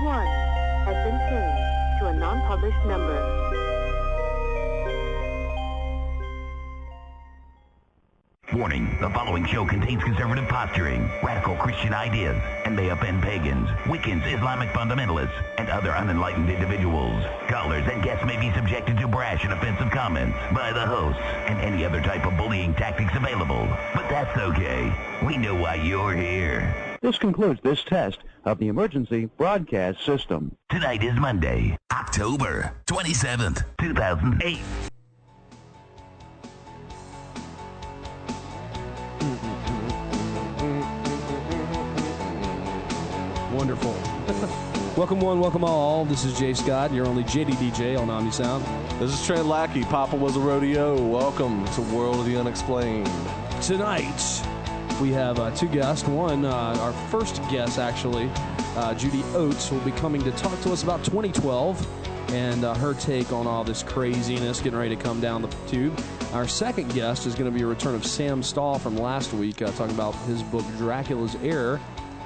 1 has been changed to a non-published number. Warning, the following show contains conservative posturing, radical Christian ideas, and may offend pagans, Wiccans, Islamic fundamentalists, and other unenlightened individuals. Callers and guests may be subjected to brash and offensive comments by the hosts and any other type of bullying tactics available. But that's okay. We know why you're here. This concludes this test of the emergency broadcast system. Tonight is Monday, October 27th, 2008. Wonderful. Welcome one, welcome all. This is Jay Scott, your only JD DJ on Omni Sound. This is Trent Lackey. Papa was a rodeo. Welcome to World of the Unexplained. Tonight, we have two guests. One, our first guest, actually, Judy Oates, will be coming to talk to us about 2012 and her take on all this craziness getting ready to come down the tube. Our second guest is going to be a return of Sam Stahl from last week, talking about his book, Dracula's Heir,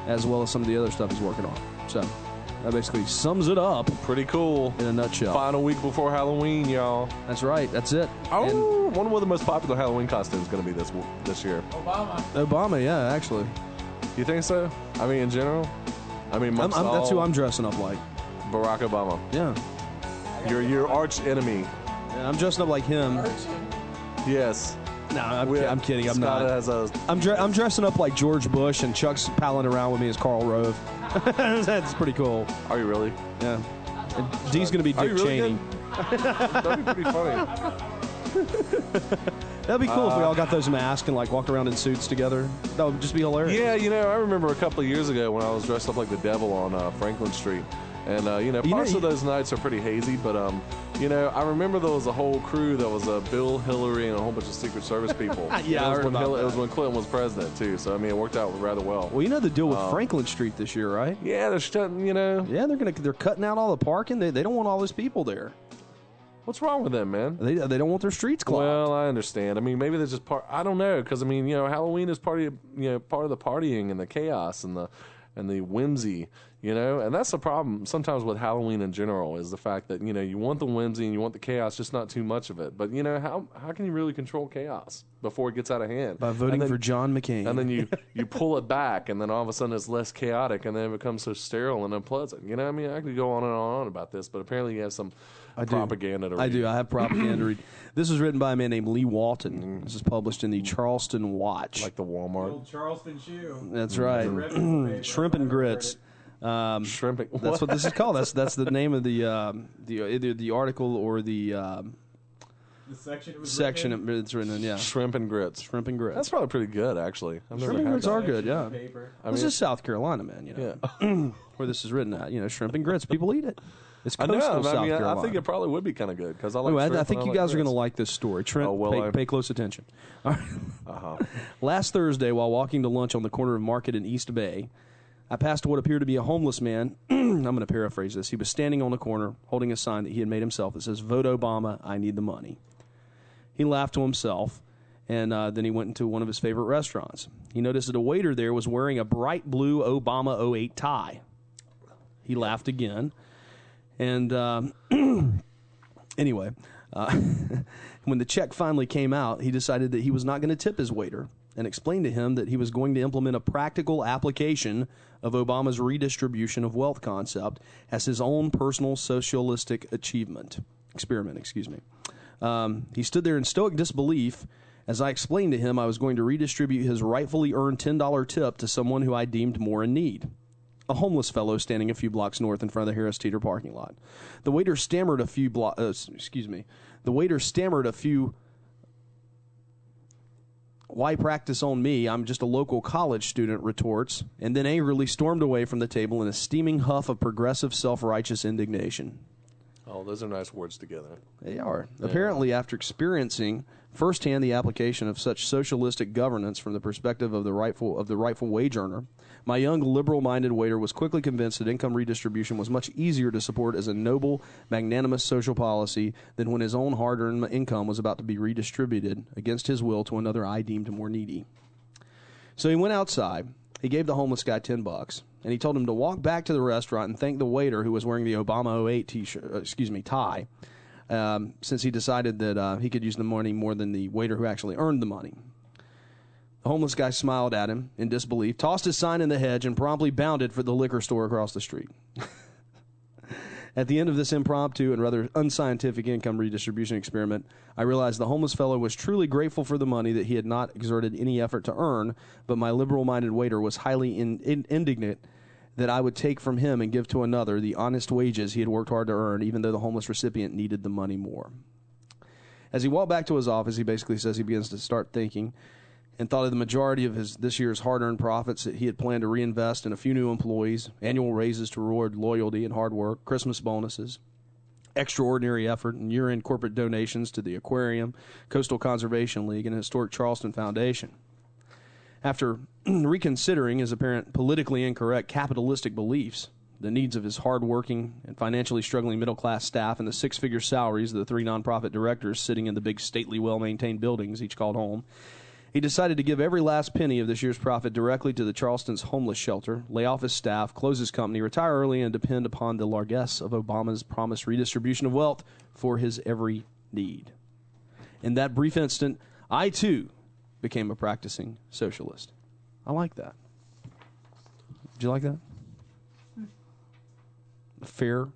as well as some of the other stuff he's working on. So that basically sums it up. Pretty cool. In a nutshell. Final week before Halloween, y'all. That's right. That's it. Oh, wonder what the most popular Halloween costume is going to be this year. Obama, yeah, actually. You think so? I mean, in general? I mean, that's who I'm dressing up like. Barack Obama. Yeah. Your arch enemy. Yeah, I'm dressing up like him. Yes. No, I'm kidding. I'm Scott not. I'm dressing up like George Bush, and Chuck's palling around with me as Karl Rove. That's pretty cool. Are you really? Yeah. And D's going to be Dick Cheney. That'd be pretty funny. That'd be cool if we all got those masks and like walked around in suits together. That would just be hilarious. Yeah, I remember a couple of years ago when I was dressed up like the devil on Franklin Street. And, parts of those nights are pretty hazy, but, I remember there was a whole crew that was Bill, Hillary, and a whole bunch of Secret Service people. Yeah, I heard about that. It was when Clinton was president, too, so, it worked out rather well. Well, you know the deal with Franklin Street this year, right? Yeah, they're shutting, Yeah, they're cutting out all the parking. They don't want all those people there. What's wrong with them, man? They don't want their streets clogged. Well, I understand. Maybe they're just I don't know, because, Halloween is part of the partying and the chaos and the whimsy, and that's the problem sometimes with Halloween in general is the fact that, you want the whimsy and you want the chaos, just not too much of it. But, how can you really control chaos before it gets out of hand? By voting for John McCain. And then you pull it back, and then all of a sudden it's less chaotic, and then it becomes so sterile and unpleasant. I could go on and on about this, but apparently you have some propaganda to read. I do. I have propaganda to read. This was written by a man named Lee Walton. This is published in the Charleston Watch. Like the Walmart. The old Charleston shoe. That's right. Shrimp and grits. Shrimping. That's what this is called. That's the name of the either the article or the section it was section it's written in. Yeah. Shrimp and grits. Shrimp and grits. That's probably pretty good, actually. Shrimp and grits are good. Yeah. This is South Carolina, man. Yeah. Where this is written at. Shrimp and grits. People eat it. It's I coastal know. South Carolina. I think it probably would be kind of good because I like. Anyway, shrimp I think you guys are going to like this story. Trent, pay close attention. All right. Last Thursday, while walking to lunch on the corner of Market and East Bay, I passed what appeared to be a homeless man. I'm going to paraphrase this. He was standing on the corner, holding a sign that he had made himself that says, "Vote Obama, I need the money." He laughed to himself, and then he went into one of his favorite restaurants. He noticed that a waiter there was wearing a bright blue Obama '08 tie. He laughed again. And anyway, when the check finally came out, he decided that he was not going to tip his waiter and explained to him that he was going to implement a practical application of Obama's redistribution of wealth concept as his own personal socialistic experiment. He stood there in stoic disbelief as I explained to him I was going to redistribute his rightfully earned $10 tip to someone who I deemed more in need. A homeless fellow standing a few blocks north in front of the Harris Teeter parking lot. The waiter stammered a few "Why practice on me? I'm just a local college student," retorts, and then angrily stormed away from the table in a steaming huff of progressive self-righteous indignation. Oh, those are nice words together. They are. Yeah. Apparently, after experiencing firsthand the application of such socialistic governance from the perspective of the rightful wage earner, my young liberal-minded waiter was quickly convinced that income redistribution was much easier to support as a noble, magnanimous social policy than when his own hard-earned income was about to be redistributed against his will to another I deemed more needy. So he went outside. He gave the homeless guy $10. and he told him to walk back to the restaurant and thank the waiter who was wearing the Obama 08 tie, since he decided that he could use the money more than the waiter who actually earned the money. The homeless guy smiled at him in disbelief, tossed his sign in the hedge, and promptly bounded for the liquor store across the street. At the end of this impromptu and rather unscientific income redistribution experiment, I realized the homeless fellow was truly grateful for the money that he had not exerted any effort to earn, but my liberal-minded waiter was highly indignant that I would take from him and give to another the honest wages he had worked hard to earn, even though the homeless recipient needed the money more. As he walked back to his office, he basically says he begins to start thinking and thought of the majority of this year's hard-earned profits that he had planned to reinvest in a few new employees, annual raises to reward loyalty and hard work, Christmas bonuses, extraordinary effort, and year-end corporate donations to the Aquarium, Coastal Conservation League, and Historic Charleston Foundation. After reconsidering his apparent politically incorrect capitalistic beliefs, the needs of his hard-working and financially struggling middle-class staff, and the six-figure salaries of the three nonprofit directors sitting in the big, stately, well-maintained buildings each called home, he decided to give every last penny of this year's profit directly to the Charleston's homeless shelter, lay off his staff, close his company, retire early, and depend upon the largesse of Obama's promised redistribution of wealth for his every need. In that brief instant, I, too, became a practicing socialist. I like that. Did you like that? A fair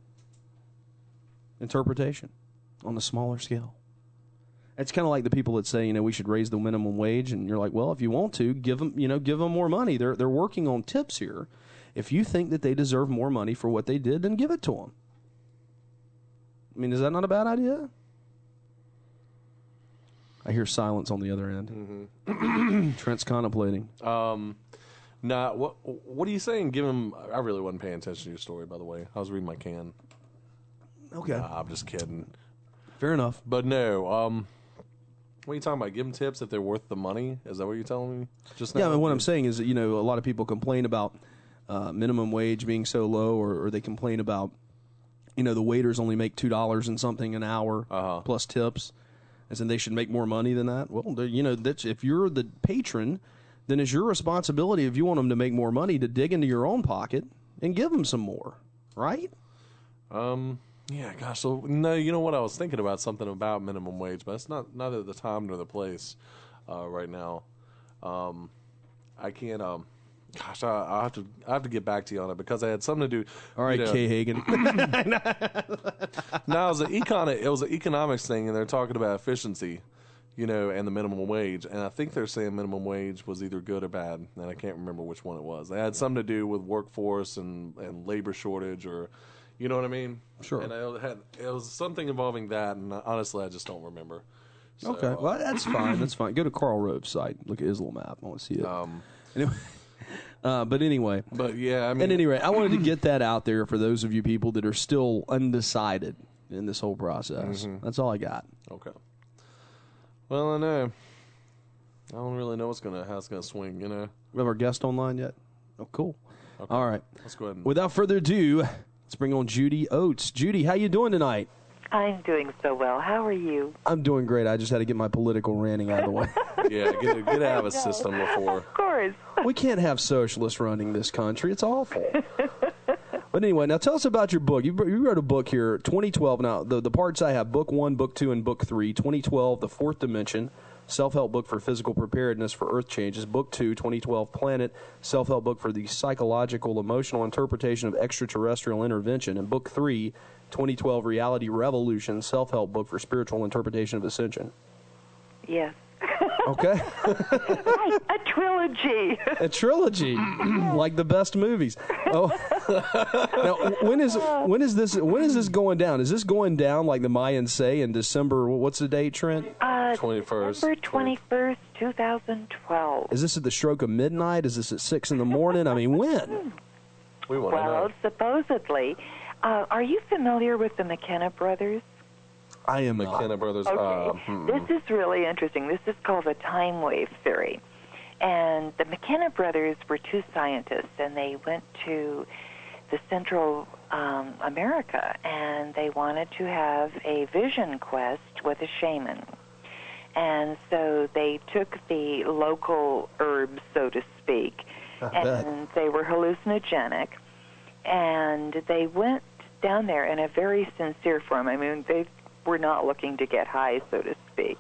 interpretation on a smaller scale. It's kind of like the people that say, we should raise the minimum wage, and you're like, well, if you want to, give them more money. They're working on tips here. If you think that they deserve more money for what they did, then give it to them. I mean, is that not a bad idea? I hear silence on the other end. Mm-hmm. Trent's contemplating. What are you saying? Give him. I really wasn't paying attention to your story, by the way. I was reading my can. Okay. I'm just kidding. Fair enough. But no. What are you talking about? Give them tips if they're worth the money? Is that what you're telling me just now? Yeah, I mean, what I'm saying is that, a lot of people complain about minimum wage being so low, or they complain about, the waiters only make $2 and something an hour plus tips, as in they should make more money than that. Well, if you're the patron, then it's your responsibility, if you want them to make more money, to dig into your own pocket and give them some more, right? Yeah, gosh. So no, you know what? I was thinking about something about minimum wage, but it's not at the time nor the place right now. I can't. Gosh, I have to get back to you on it because I had something to do. All right, Kay Hagan. No, it was an economics thing, and they're talking about efficiency, and the minimum wage. And I think they're saying minimum wage was either good or bad, and I can't remember which one it was. They had something to do with workforce and labor shortage, or. You know what I mean? Sure. And it was something involving that, and honestly, I just don't remember. So, okay, well, that's fine. That's fine. Go to Karl Rove's site. Look at his little map. I want to see it. Anyway. But yeah, I mean. At any rate, I wanted to get that out there for those of you people that are still undecided in this whole process. Mm-hmm. That's all I got. Okay. Well, I know. I don't really know how it's gonna swing. We have our guest online yet? Oh, cool. Okay. All right. Let's go ahead. Without further ado, let's bring on Judy Oates. Judy, how you doing tonight? I'm doing so well. How are you? I'm doing great. I just had to get my political ranting out of the way. Yeah, get out of a system before. Of course. We can't have socialists running this country. It's awful. But anyway, now tell us about your book. You wrote a book here, 2012. Now, the parts I have, Book 1, Book 2, and Book 3. 2012, The Fourth Dimension, self-help book for physical preparedness for Earth changes. Book 2, 2012, Planet, self-help book for the psychological, emotional interpretation of extraterrestrial intervention. And Book 3, 2012, Reality Revolution, self-help book for spiritual interpretation of ascension. Yes. Okay. Right, a trilogy. A trilogy, like the best movies. Oh, now when is this going down? Is this going down like the Mayans say in December? What's the date, Trent? 21st. December 21st, 2012. Is this at the stroke of midnight? Is this at 6 in the morning? I mean, when? We want to know. Well, supposedly. Are you familiar with the McKenna brothers? I am McKenna brothers. Okay. This is really interesting. This is called the time wave theory. And the McKenna brothers were two scientists, and they went to the Central America, and they wanted to have a vision quest with a shaman. And so they took the local herbs, so to speak, and they were hallucinogenic. And they went down there in a very sincere form. I mean, they were not looking to get high, so to speak.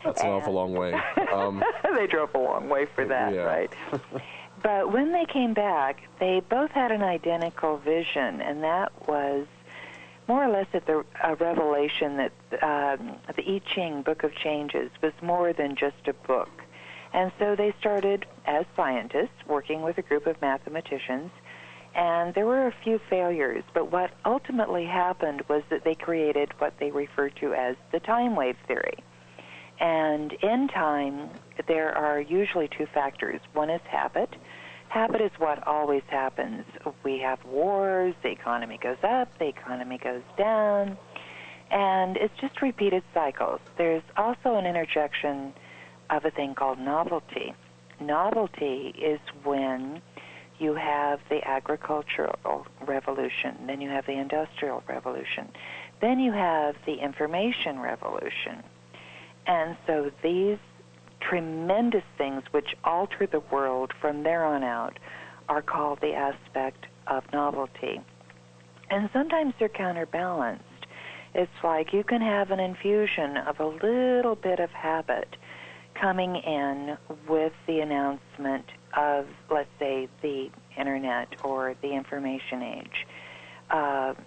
That's an awful long way. They drove a long way for that, right? But when they came back, they both had an identical vision, and that was more or less at the revelation that the I Ching, Book of Changes, was more than just a book. And so they started, as scientists, working with a group of mathematicians, and there were a few failures, but what ultimately happened was that they created what they refer to as the time wave theory. And in time, there are usually two factors. One is habit. Habit is what always happens. We have wars, the economy goes up, the economy goes down, and it's just repeated cycles. There's also an interjection of a thing called novelty. Novelty is when you have the agricultural revolution, then you have the industrial revolution, then you have the information revolution. And so these tremendous things which alter the world from there on out are called the aspect of novelty. And sometimes they're counterbalanced. It's like you can have an infusion of a little bit of habit coming in with the announcement of, let's say, the internet or the information age,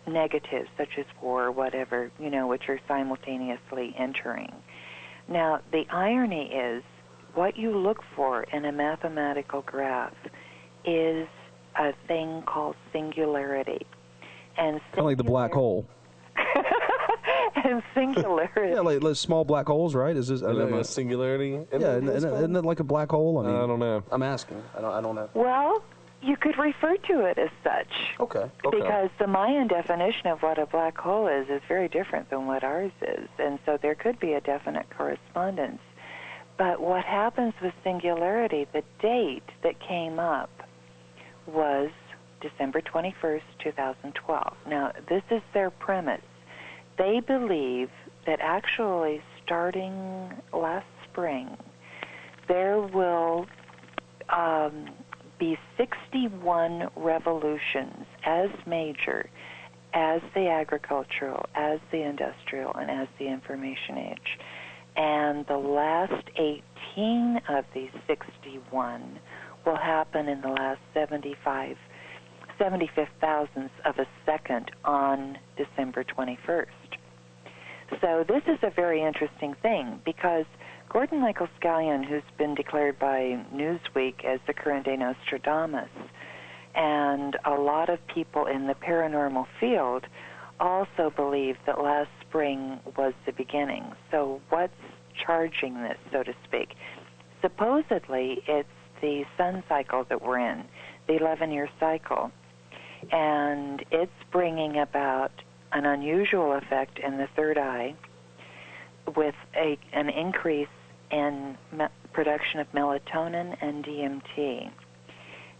negatives such as war, whatever, which are simultaneously entering. Now, the irony is what you look for in a mathematical graph is a thing called singularity. And kind of like the black hole. And singularity. Yeah, like small black holes, right? Is this a singularity? Isn't it like a black hole? I don't know. I'm asking. I don't know. Well, you could refer to it as such. Okay. Because the Mayan definition of what a black hole is very different than what ours is, and so there could be a definite correspondence. But what happens with singularity, the date that came up was December 21st, 2012. Now, this is their premise. They believe that actually starting last spring, there will be 61 revolutions as major as the agricultural, as the industrial, and as the information age. And the last 18 of these 61 will happen in the last 75 thousandths of a second on December 21st. So this is a very interesting thing because Gordon Michael Scallion, who's been declared by Newsweek as the current day Nostradamus, and a lot of people in the paranormal field also believe that last spring was the beginning. So what's charging this, so to speak? Supposedly, it's the sun cycle that we're in, the 11-year cycle, and it's bringing about an unusual effect in the third eye with an increase in production of melatonin and DMT.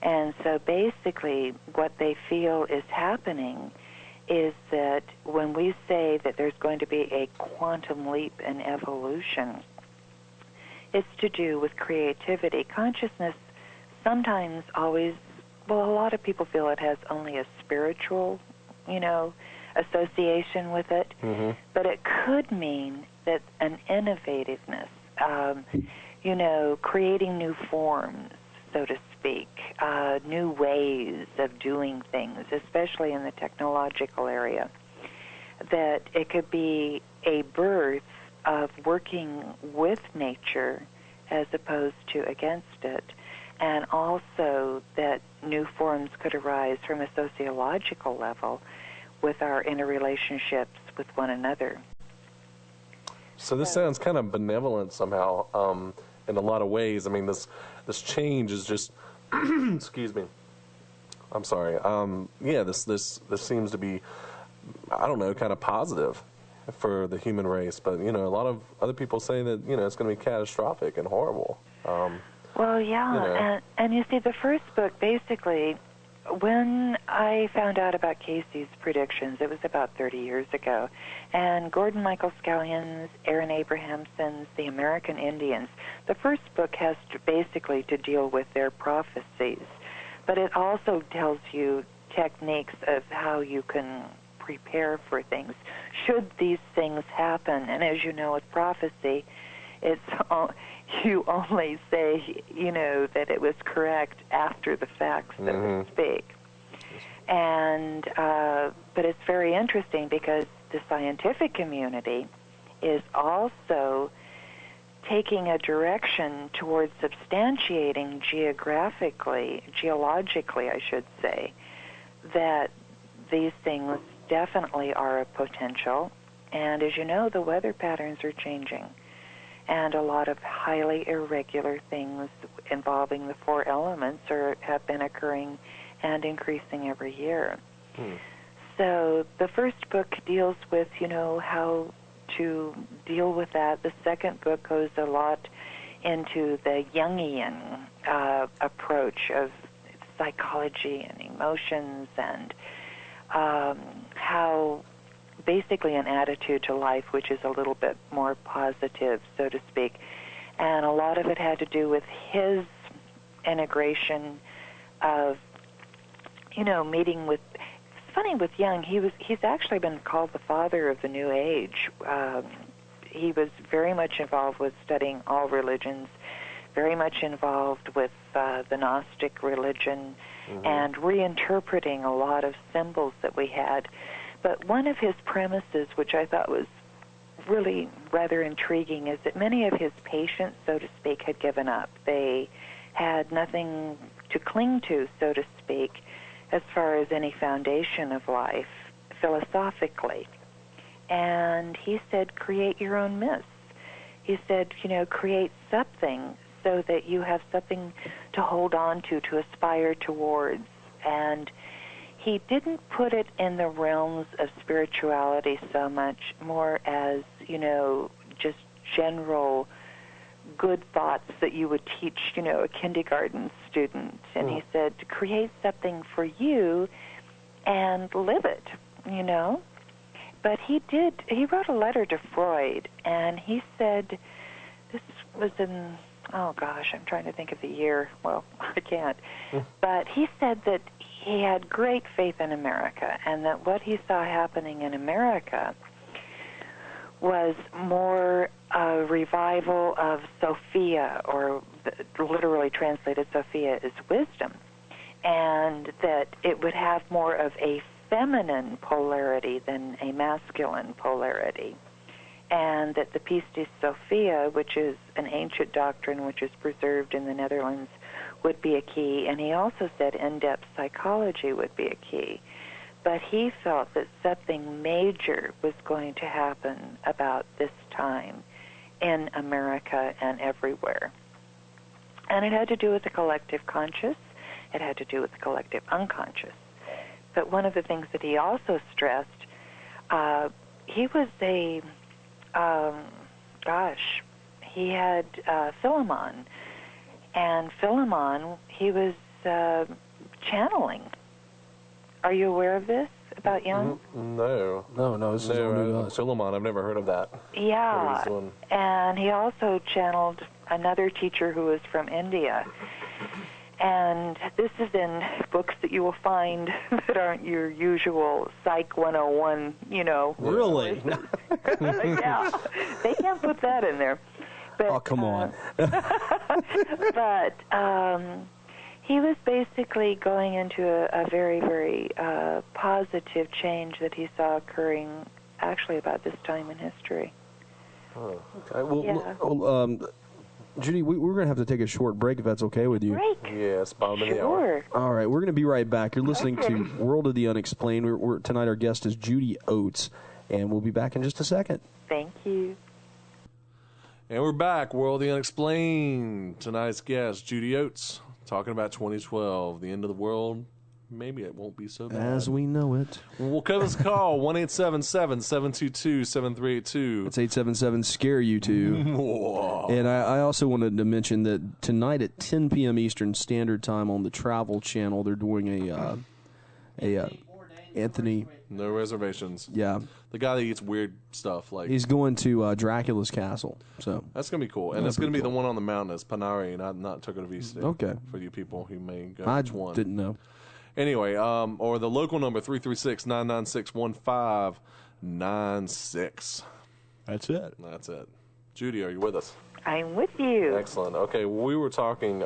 And so basically what they feel is happening is that when we say that there's going to be a quantum leap in evolution, it's to do with creativity. Consciousness sometimes always, well, a lot of people feel it has only a spiritual, association with it, but it could mean that an innovativeness, creating new forms, so to speak, new ways of doing things, especially in the technological area, that it could be a birth of working with nature as opposed to against it, and also that new forms could arise from a sociological level with our interrelationships with one another. So this sounds kind of benevolent somehow, in a lot of ways. I mean, this change is just, excuse me, I'm sorry. This seems to be, I don't know, kind of positive for the human race. But a lot of other people say that it's going to be catastrophic and horrible. Well, yeah, and you see, the first book basically. When I found out about Casey's predictions, it was about 30 years ago, and Gordon Michael Scallion's, Aaron Abrahamson's, The American Indians, the first book has basically to deal with their prophecies. but it also tells you techniques of how you can prepare for things should these things happen. And as you know, with prophecy, it's you only say, that it was correct after the fact, so to speak. And but it's very interesting because the scientific community is also taking a direction towards substantiating geologically, I should say, that these things definitely are a potential. And as you know, the weather patterns are changing. And a lot of highly irregular things involving the four elements have been occurring and increasing every year. So the first book deals with, how to deal with that. The second book goes a lot into the Jungian approach of psychology and emotions and how basically an attitude to life which is a little bit more positive, so to speak. And a lot of it had to do with his integration of, meeting with... It's funny with Jung, he's actually been called the father of the New Age. He was very much involved with studying all religions, very much involved with the Gnostic religion, and reinterpreting a lot of symbols that we had. But one of his premises, which I thought was really rather intriguing, is that many of his patients, so to speak, had given up. They had nothing to cling to, so to speak, as far as any foundation of life, philosophically. And he said, create your own myths. He said, create something so that you have something to hold on to aspire towards. And he didn't put it in the realms of spirituality so much, more as, just general good thoughts that you would teach, a kindergarten student. And he said, to create something for you and live it, But he wrote a letter to Freud, and he said, this was in, I'm trying to think of the year. Well, I can't. But he said that he had great faith in America, and that what he saw happening in America was more a revival of Sophia, or literally translated Sophia is wisdom, and that it would have more of a feminine polarity than a masculine polarity, and that the Pistis Sophia, which is an ancient doctrine which is preserved in the Netherlands, would be a key. And he also said in-depth psychology would be a key. But he felt that something major was going to happen about this time in America and everywhere. And it had to do with the collective conscious. It had to do with the collective unconscious. But one of the things that he also stressed, he was he had Philemon. And Philemon, he was channeling. Are you aware of this about Jung? No. This is all new to us. Philemon, I've never heard of that. Yeah, and he also channeled another teacher who was from India. And this is in books that you will find that aren't your usual Psych 101, Really? Yeah, they can't put that in there. But, come on. But he was basically going into a very, very positive change that he saw occurring actually about this time in history. Oh. Okay. Well, Judy, we're going to have to take a short break if that's okay with you. Break? Yes, bottom of the hour. All right, we're going to be right back. You're listening to World of the Unexplained. Tonight our guest is Judy Oates, and we'll be back in just a second. Thank you. And we're back, World of the Unexplained. Tonight's guest, Judy Oates, talking about 2012, the end of the world. Maybe it won't be so bad. As we know it. We'll give us a call, 1-877-722-7382. It's 877-SCARE-YOU2. And I also wanted to mention that tonight at 10 p.m. Eastern Standard Time on the Travel Channel, they're doing Anthony. No reservations. Yeah. The guy that eats weird stuff. He's going to Dracula's castle. So that's going to be cool. And it's going to be the one on the mountain. It's Panari, not Toca de Vista. Okay. For you people who may go which one. Didn't know. Anyway, or the local number, 336-996-1596. That's it. That's it. Judy, are you with us? I'm with you. Excellent. Okay, we were talking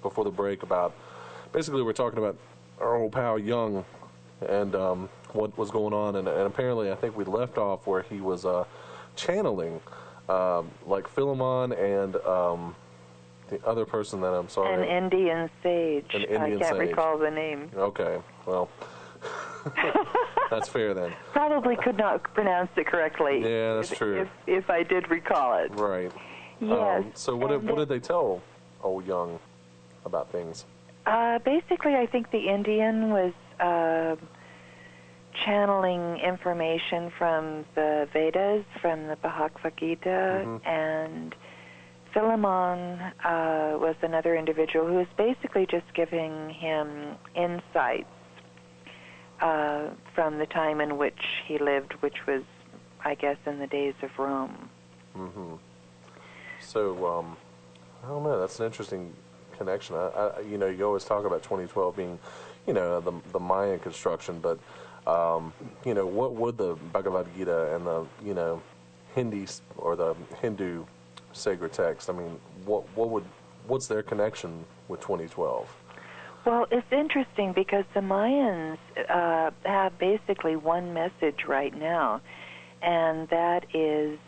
before the break about, basically we're talking about our old pal Young and what was going on, and apparently I think we left off where he was channeling like Philemon and the other person that I'm sorry. An Indian sage. An Indian I can't sage. recall the name. Okay, well, that's fair then. Probably could not pronounce it correctly. Yeah, that's true. If I did recall it. Right. Yes. So what did they tell old Young about things? Basically, I think the Indian was channeling information from the Vedas, from the Bhagavad Gita, and Philemon was another individual who was basically just giving him insights from the time in which he lived, which was, I guess, in the days of Rome. Mm-hmm. So, I don't know. That's an interesting connection. You always talk about 2012 being, the Mayan construction, but, what would the Bhagavad Gita and the, Hindi or the Hindu sacred text? I mean, what's their connection with 2012? Well, it's interesting because the Mayans have basically one message right now, and that is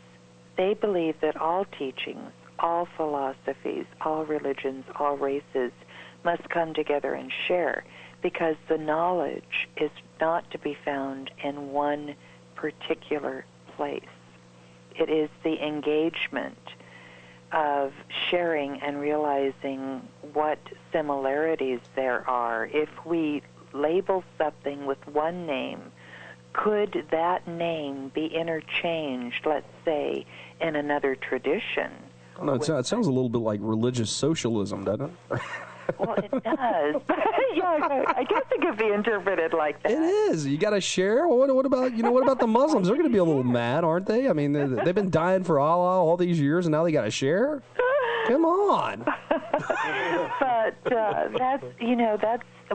they believe that all teachings, all philosophies, all religions, all races must come together and share, because the knowledge is not to be found in one particular place. It is the engagement of sharing and realizing what similarities there are. If we label something with one name, could that name be interchanged, let's say, in another tradition? No, it sounds a little bit like religious socialism, doesn't it? Well, it does. Yeah, I guess it could be interpreted like that. It is. You got to share. What about what about the Muslims? They're going to be a little mad, aren't they? I mean, they've been dying for Allah all these years, and now they got to share. Come on. But that's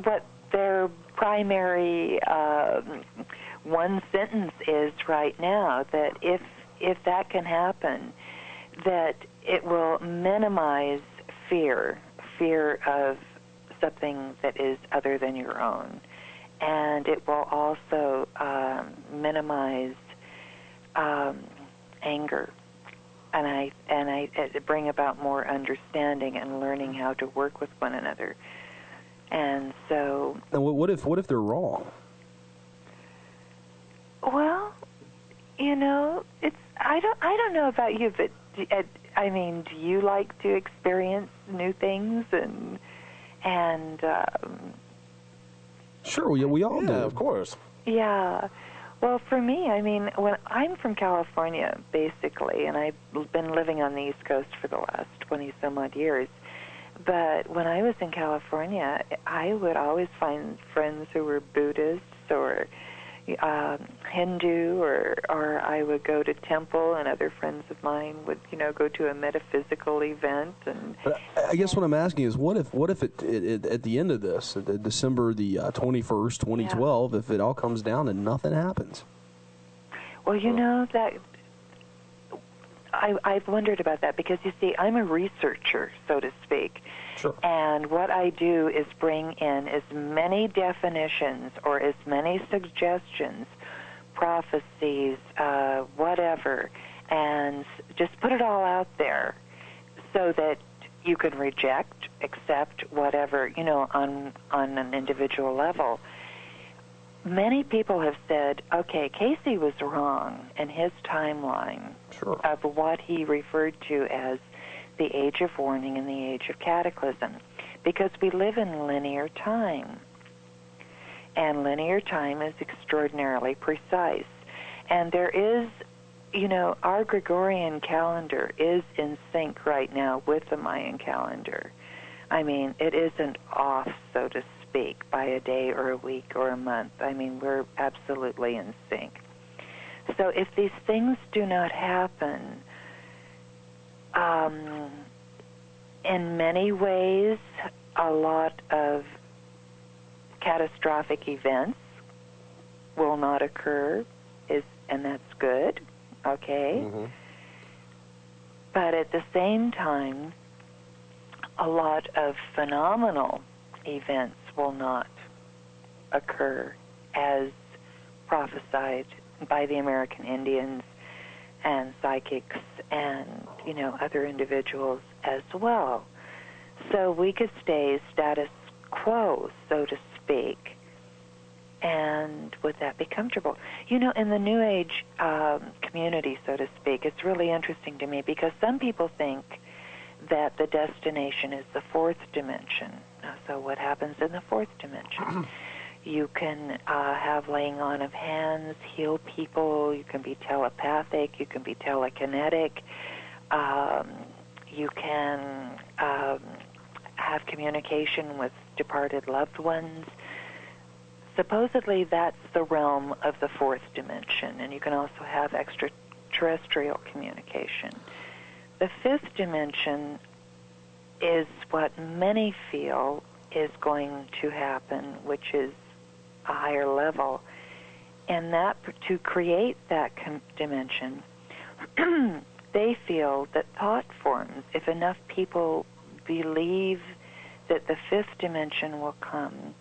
what their primary one sentence is right now. That if that can happen, that it will minimize fear of something that is other than your own, and it will also minimize anger, and bring about more understanding and learning how to work with one another. And so, and what if they're wrong? Well, it's I don't know about you, but I mean, do you like to experience new things and Sure, we all do. Of course. Yeah. Well, for me, I mean, when I'm from California, basically, and I've been living on the East Coast for the last 20-some-odd years, but when I was in California, I would always find friends who were Buddhists or Hindu, or I would go to temple, and other friends of mine would, go to a metaphysical event. And but I guess what I'm asking is, what if it at the end of this, December the 21st, 2012, if it all comes down and nothing happens? Well, that I've wondered about that, because you see, I'm a researcher, so to speak. Sure. And what I do is bring in as many definitions or as many suggestions, prophecies, whatever, and just put it all out there so that you can reject, accept, whatever, on an individual level. Many people have said, okay, Casey was wrong in his timeline of what he referred to as the age of warning and the age of cataclysm, because we live in linear time. And linear time is extraordinarily precise. And there is, our Gregorian calendar is in sync right now with the Mayan calendar. I mean, it isn't off, so to speak, by a day or a week or a month. I mean, we're absolutely in sync. So if these things do not happen, in many ways, a lot of catastrophic events will not occur, and that's good, okay? Mm-hmm. But at the same time, a lot of phenomenal events will not occur as prophesied by the American Indians and psychics and, other individuals as well. So we could stay status quo, so to speak, and would that be comfortable? In the New Age community, so to speak, it's really interesting to me because some people think that the destination is the fourth dimension. So what happens in the fourth dimension? You can have laying on of hands, heal people, you can be telepathic, you can be telekinetic, you can have communication with departed loved ones. Supposedly that's the realm of the fourth dimension, and you can also have extraterrestrial communication. The fifth dimension is what many feel is going to happen, which is a higher level. And that to create that dimension, they feel that thought forms, if enough people believe that the fifth dimension will come,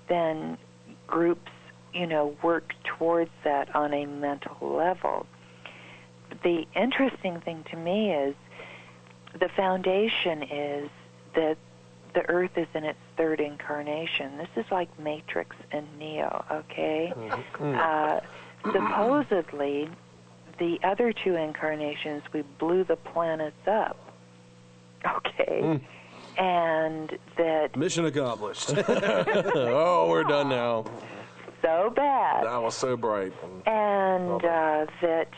then groups, work towards that on a mental level. The interesting thing to me is the foundation is that the Earth is in its third incarnation. This is like Matrix and Neo, okay? Supposedly, the other two incarnations, we blew the planets up, okay? And that... Mission accomplished. Oh, we're done now. So bad. That was so bright. And that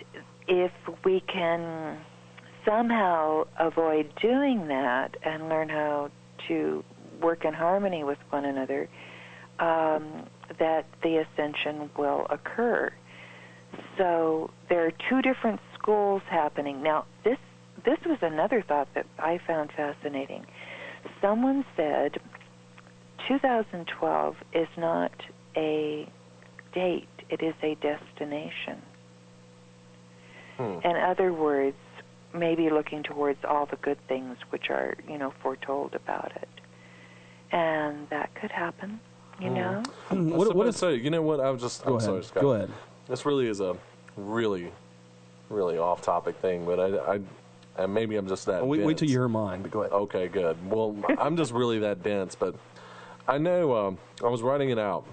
if we can somehow avoid doing that and learn how to work in harmony with one another, that the ascension will occur. So there are two different schools happening. Now, this was another thought that I found fascinating. Someone said 2012 is not a date, it is a destination. In other words, maybe looking towards all the good things which are, foretold about it. And that could happen, know? What is so? You know what? I'm sorry, Scott. Go ahead. This really is a really, really off-topic thing, but I maybe I'm just that. Wait till you hear mine. But go ahead. Okay, good. Well, I'm just really that dense, but I know I was writing it out.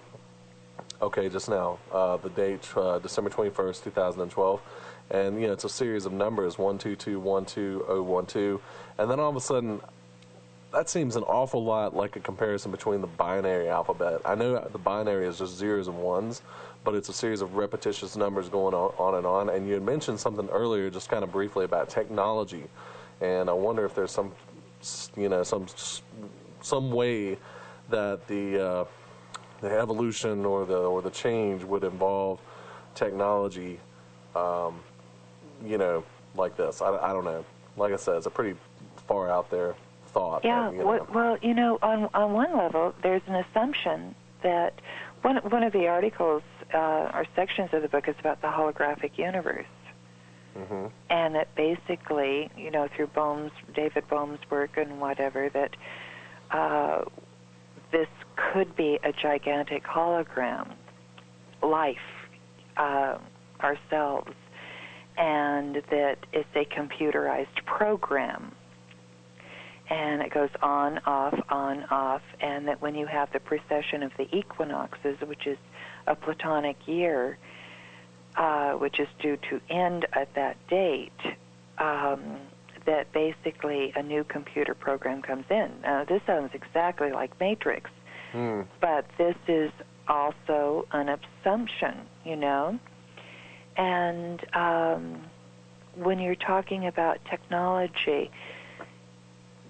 Okay, just now, the date December 21st, 2012. And, it's a series of numbers, 12212, and then all of a sudden, that seems an awful lot like a comparison between the binary alphabet. I know the binary is just zeros and ones, but it's a series of repetitious numbers going on. And you had mentioned something earlier, just kind of briefly, about technology. And I wonder if there's some way that the evolution or the change would involve technology. Like this. I don't know. Like I said, it's a pretty far out there thought. Yeah, on one level, there's an assumption that one of the articles or sections of the book is about the holographic universe. Mm-hmm. And that basically, through David Bohm's work and whatever, that this could be a gigantic hologram, life, ourselves, and that it's a computerized program. And it goes on, off, and that when you have the precession of the equinoxes, which is a Platonic year, which is due to end at that date, that basically a new computer program comes in. Now, this sounds exactly like Matrix, but this is also an assumption, And when you're talking about technology,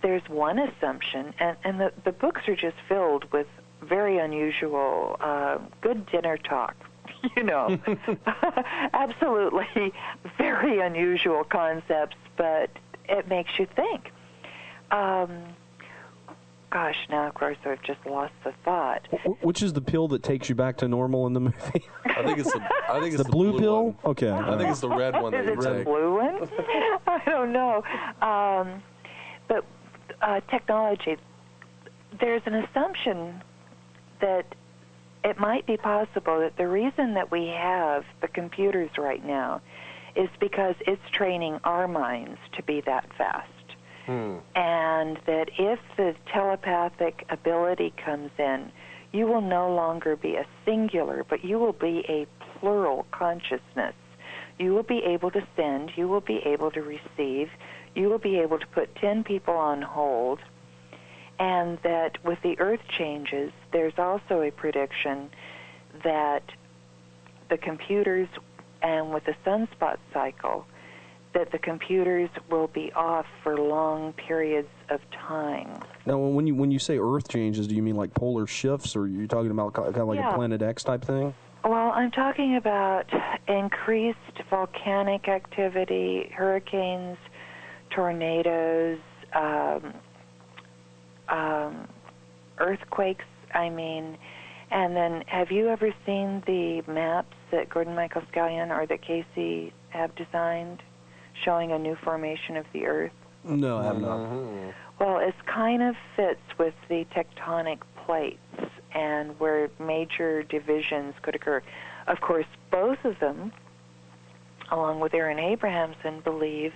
there's one assumption, and the books are just filled with very unusual, good dinner talk. Absolutely very unusual concepts, but it makes you think. Gosh, now of course I've just lost the thought. Which is the pill that takes you back to normal in the movie? I think it's the blue pill. One. Okay. I think it's the red one that you take. Is it the take. blue one? I don't know. But technology, there's an assumption that it might be possible that the reason that we have the computers right now is because it's training our minds to be that fast. And that if the telepathic ability comes in, you will no longer be a singular, but you will be a plural consciousness. You will be able to send, you will be able to receive, you will be able to put 10 people on hold, and that with the Earth changes, there's also a prediction that the computers, and with the sunspot cycle, that the computers will be off for long periods of time. Now, when you say Earth changes, do you mean like polar shifts, or are you talking about kind of like a Planet X type thing? Well, I'm talking about increased volcanic activity, hurricanes, tornadoes, earthquakes, and then have you ever seen the maps that Gordon Michael Scallion or that Casey have designed showing a new formation of the Earth? No, I have not. Well, it kind of fits with the tectonic plates and where major divisions could occur. Of course, both of them, along with Aaron Abrahamson, believe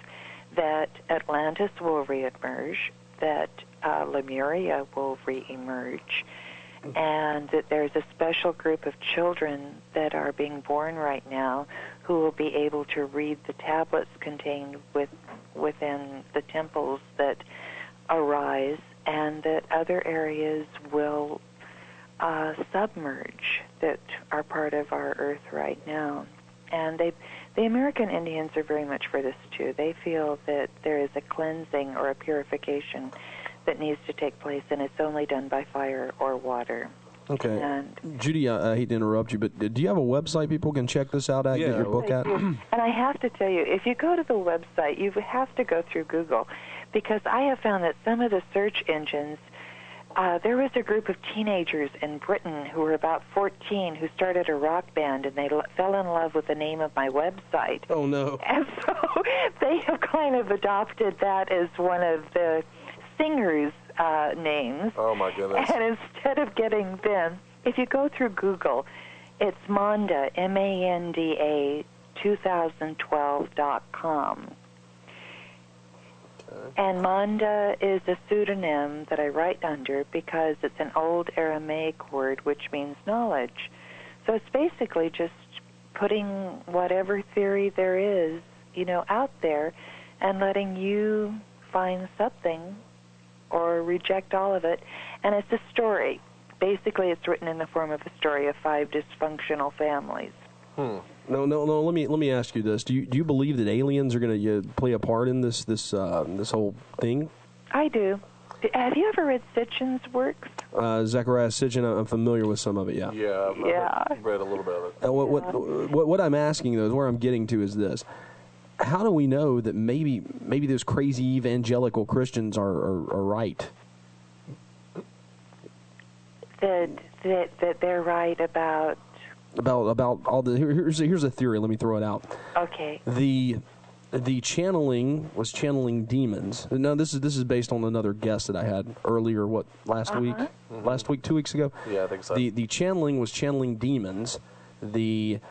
that Atlantis will reemerge, that Lemuria will reemerge, and that there's a special group of children that are being born right now who will be able to read the tablets contained within the temples that arise, and that other areas will submerge that are part of our Earth right now. And the American Indians are very much for this too. They feel that there is a cleansing or a purification that needs to take place, and it's only done by fire or water. Okay. And Judy, I hate to interrupt you, but do you have a website people can check this out at, get your book at? And I have to tell you, if you go to the website, you have to go through Google, because I have found that some of the search engines, there was a group of teenagers in Britain who were about 14 who started a rock band, and they fell in love with the name of my website. Oh, no. And so they have kind of adopted that as one of the singers' names. Oh, my goodness. And instead of getting them, if you go through Google, it's Manda, M-A-N-D-A, 2012.com. And Manda is a pseudonym that I write under because it's an old Aramaic word which means knowledge. So it's basically just putting whatever theory there is, out there and letting you find something or reject all of it. And it's a story. Basically, it's written in the form of a story of 5 dysfunctional families. No. Let me ask you this: Do you believe that aliens are going to play a part in this whole thing? I do. Have you ever read Sitchin's works? Zechariah Sitchin, I'm familiar with some of it. Yeah. Yeah. I've read a little bit of it. What I'm asking though is where I'm getting to is this: how do we know that maybe those crazy evangelical Christians are right? That they're right about all the here's a theory. Let me throw it out. Okay. The channeling was channeling demons. Now this is based on another guest that I had earlier. Last week? Mm-hmm. Last week, 2 weeks ago. Yeah, I think so. The channeling was channeling demons. The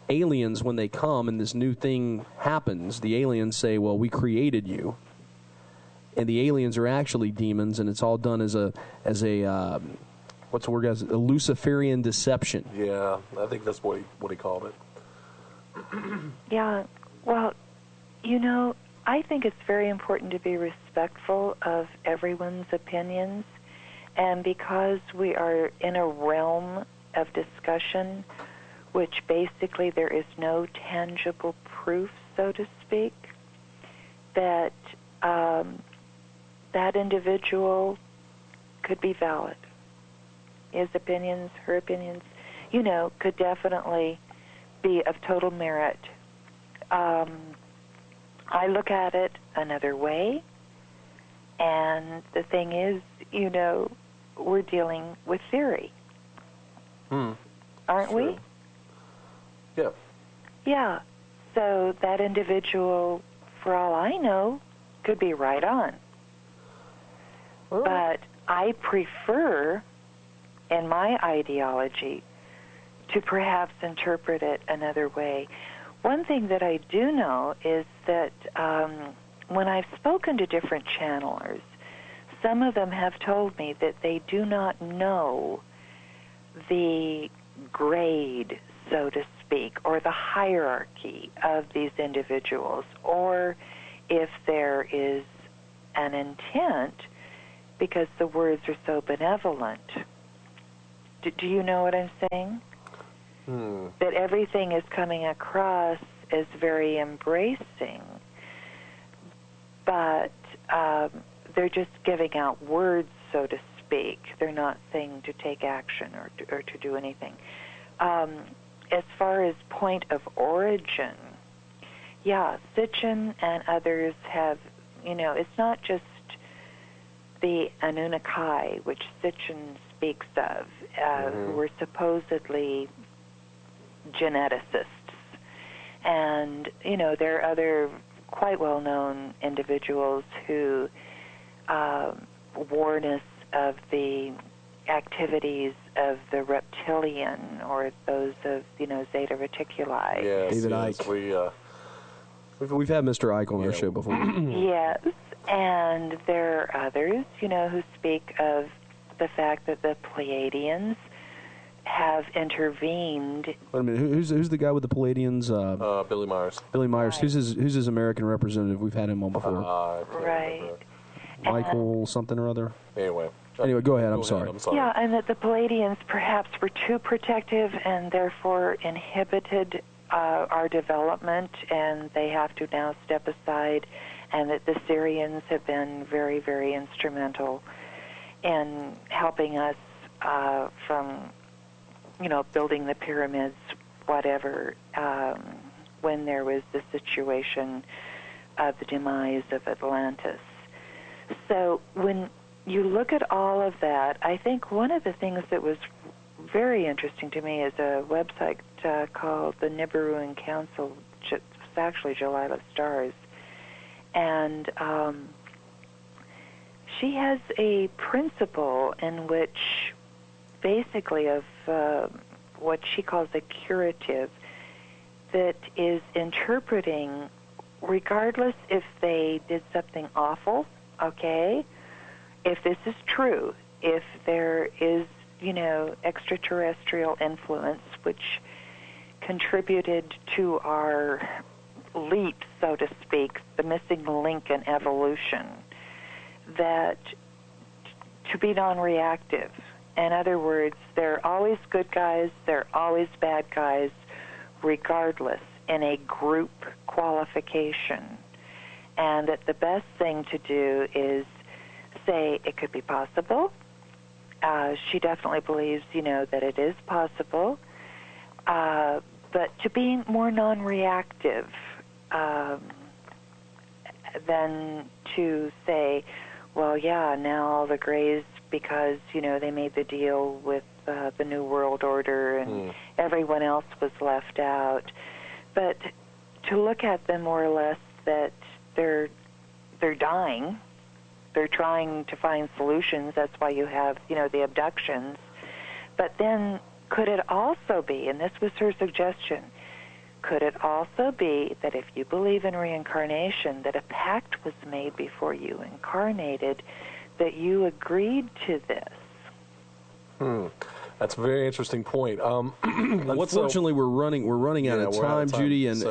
aliens, when they come and this new thing happens, the aliens say, "Well, we created you," and the aliens are actually demons, and it's all done as a what's the word, guys? A Luciferian deception. Yeah, I think that's what he called it. Yeah, well, I think it's very important to be respectful of everyone's opinions, and because we are in a realm of discussion, which basically there is no tangible proof, so to speak, that that individual could be valid. his opinions, her opinions, could definitely be of total merit. I look at it another way, and the thing is, we're dealing with theory. Aren't we? Yeah. Yeah. So that individual, for all I know, could be right on. But I prefer, in my ideology, to perhaps interpret it another way. One thing that I do know is that when I've spoken to different channelers, some of them have told me that they do not know the grade, so to speak, or the hierarchy of these individuals, or if there is an intent because the words are so benevolent. Do you know what I'm saying? That everything is coming across as very embracing, but they're just giving out words, so to speak. They're not saying to take action or to do anything. As far as point of origin, yeah, Sitchin and others have, it's not just the Anunnaki, which Sitchin speaks of, who were supposedly geneticists. And, there are other quite well-known individuals who warn us of the activities of the reptilian or those of, Zeta Reticuli. Yes, David Icke. We've had Mr. Icke on our show before. Yes, and there are others, who speak of the fact that the Pleiadians have intervened. Wait a minute, who's the guy with the Palladians? Billy Myers. Billy Myers. Right. Who's his American representative? We've had him on before. Right. Michael something or other. Anyway, go ahead. I'm sorry. Yeah, and that the Palladians perhaps were too protective and therefore inhibited our development, and they have to now step aside, and that the Syrians have been very, very instrumental in helping us from, building the pyramids, whatever, when there was the situation of the demise of Atlantis. So when you look at all of that, I think one of the things that was very interesting to me is a website called the Nibiruan Council. It's actually Jalila Stars. And she has a principle in which basically of what she calls a curative that is interpreting, regardless if they did something awful, okay, if this is true, if there is, extraterrestrial influence which contributed to our leap, so to speak, the missing link in evolution, that to be non-reactive. In other words, there are always good guys, there are always bad guys, regardless, in a group qualification. And that the best thing to do is say it could be possible. She definitely believes, that it is possible. But to be more non-reactive than to say, well, yeah, now all the Greys, because, they made the deal with the New World Order and everyone else was left out. But to look at them more or less that they're dying. They're trying to find solutions. That's why you have, the abductions. But then could it also be, and this was her suggestion, could it also be that if you believe in reincarnation, that a pact was made before you incarnated, that you agreed to this? That's a very interesting point. Unfortunately, we're running out of time, Judy, and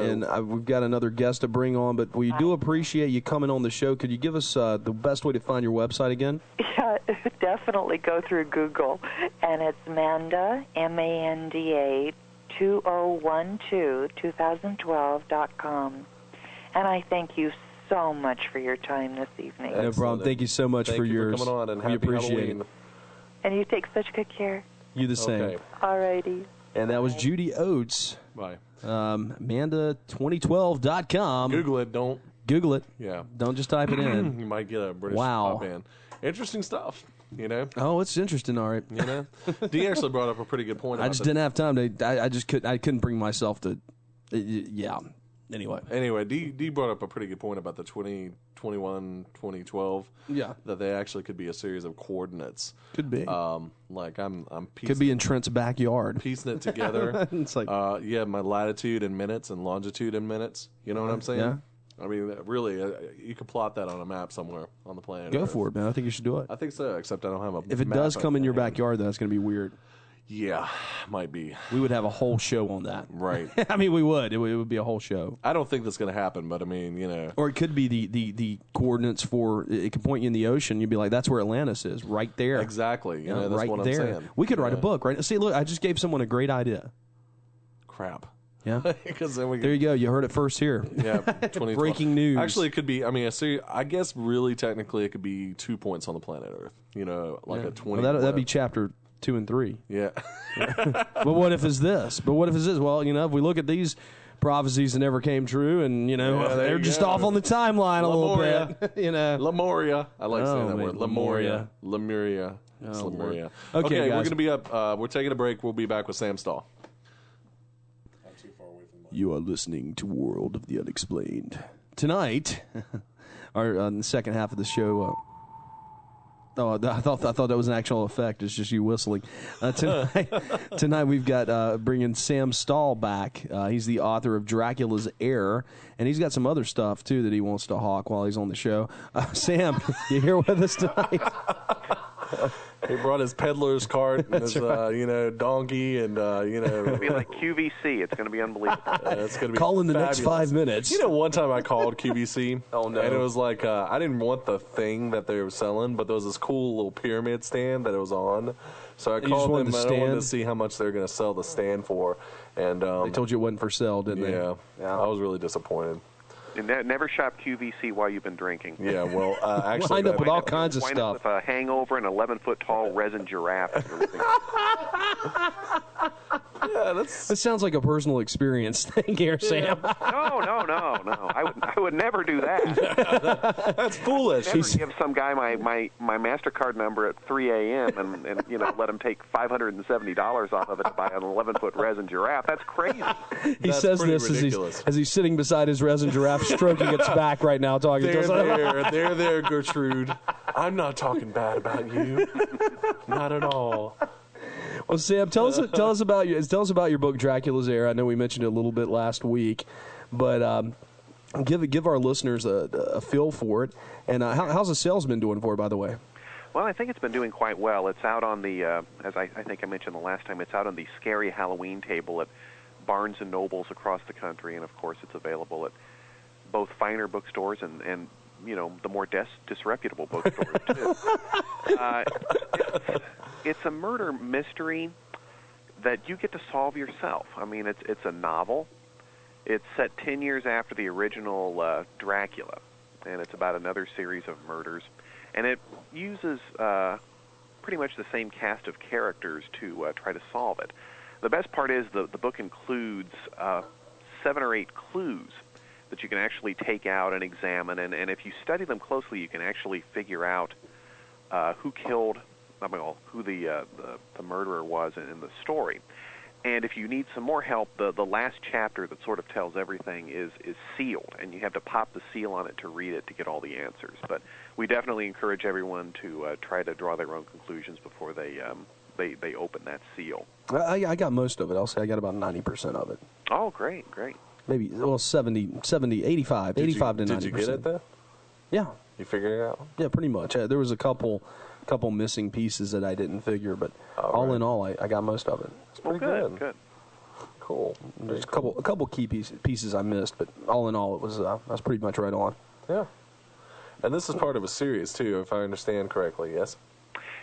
we've got another guest to bring on. But we do appreciate you coming on the show. Could you give us the best way to find your website again? Yeah, definitely go through Google, and it's Manda, MANDA 2012.com. And I thank you so much for your time this evening. No problem. Thank you so much for yours. Coming on, and we happy appreciate Halloween. it. And you take such good care. You the same. Okay. All righty. And that was Judy Oates. Bye. Amanda2012.com. Google it. Don't. Google it. Yeah. Don't just type it in. You might get a British Wow. pop band. Interesting stuff. You know. Oh, it's interesting. All right. You know. Dee actually brought up a pretty good point. I just didn't have time to. I couldn't bring myself to. Yeah. Anyway, Dee brought up a pretty good point about the 2021, 2012. Yeah. That they actually could be a series of coordinates. Could be. Like I'm piecing, could be in Trent's backyard. Piecing it together. It's like my latitude in minutes and longitude in minutes. You know what I'm saying? Yeah. I mean, really, you could plot that on a map somewhere on the planet. Go Earth. for it, man. I think you should do it. I think so, except I don't have a. If it map does come in your hand. backyard, then it's going to be weird. Yeah, might be. We would have a whole show on that. Right. I mean, we would. It would be a whole show. I don't think that's going to happen, but I mean, you know. Or it could be the coordinates for. It could point you in the ocean. You'd be like, "That's where Atlantis is, right there." Exactly. You know, that's right what there. I'm saying. We could write a book, right? See, look, I just gave someone a great idea. Crap. Yeah. Because then we. There you go. You heard it first here. Yeah. 2012. Breaking news. Actually, it could be. I mean, I guess really technically, it could be 2 points on the planet Earth. You know, like a 20. Well, that'd be chapter 2 and 3. Yeah. But what if it's this? Well, you know, if we look at these prophecies that never came true, and you know, Yeah, they're just off on the timeline a little bit. You know, Lemuria. I like saying that man, word. Lemuria. Lemuria. It's Oh, Lemuria. Lord. Okay, we're guys. going to be up. We're taking a break. We'll be back with Sam Stahl. You are listening to World of the Unexplained. Tonight, or in the second half of the show. I thought that was an actual effect. It's just you whistling. Tonight we've got bringing Sam Stahl back. He's the author of Dracula's Heir, and he's got some other stuff too that he wants to hawk while he's on the show. Sam, you here with us tonight? He brought his peddler's cart and his, donkey, and It'll be like QVC. It's going to be unbelievable. It's going to be Call in the fabulous. next 5 minutes. You know, one time I called QVC. Oh, no. And it was like I didn't want the thing that they were selling, but there was this cool little pyramid stand that it was on. So I just called wanted them. the And I wanted to stand? see how much they're going to sell the stand for. And They told you it wasn't for sale, didn't they? yeah, I was really disappointed. And never shop QVC while you've been drinking. Yeah, well, actually, Wind up with all that- kinds of Wind stuff. up with a hangover and 11-foot tall resin giraffe. And everything. yeah, that's This sounds like a personal experience thing here, Sam. No. I would never do that. that's foolish. Never give some guy my MasterCard number at 3 a.m. and let him take $570 off of it to buy an 11-foot resin giraffe. That's crazy. He That's says pretty this ridiculous. as he's sitting beside his resin giraffe, stroking its back right now, talking to us. There, Gertrude. I'm not talking bad about you. Not at all. Well, Sam, tell us about your book Dracula's Heir. I know we mentioned it a little bit last week, but give our listeners a feel for it. And how's the sales been doing for it, by the way? Well, I think it's been doing quite well. It's out on the, as I think I mentioned the last time, it's out on the Scary Halloween table at Barnes & Nobles across the country, and of course it's available at both finer bookstores and the more disreputable bookstores, too. It's a murder mystery that you get to solve yourself. I mean, it's a novel. It's set 10 years after the original Dracula, and it's about another series of murders. And it uses pretty much the same cast of characters to try to solve it. The best part is the book includes 7 or 8 clues that you can actually take out and examine, and if you study them closely, you can actually figure out who the murderer was in the story. And if you need some more help, the last chapter that sort of tells everything is sealed, and you have to pop the seal on it to read it to get all the answers. But we definitely encourage everyone to try to draw their own conclusions before they open that seal. I got most of it. I'll say I got about 90% of it. Oh, great. Maybe 70, 85 to 90%. Did you get it though? Yeah. You figured it out? Yeah, pretty much. There was a couple missing pieces that I didn't figure, but all in all, I got most of it. It's pretty good. Cool. There's a couple key pieces I missed, but all in all, it was I was pretty much right on. Yeah. And this is part of a series too, if I understand correctly. Yes.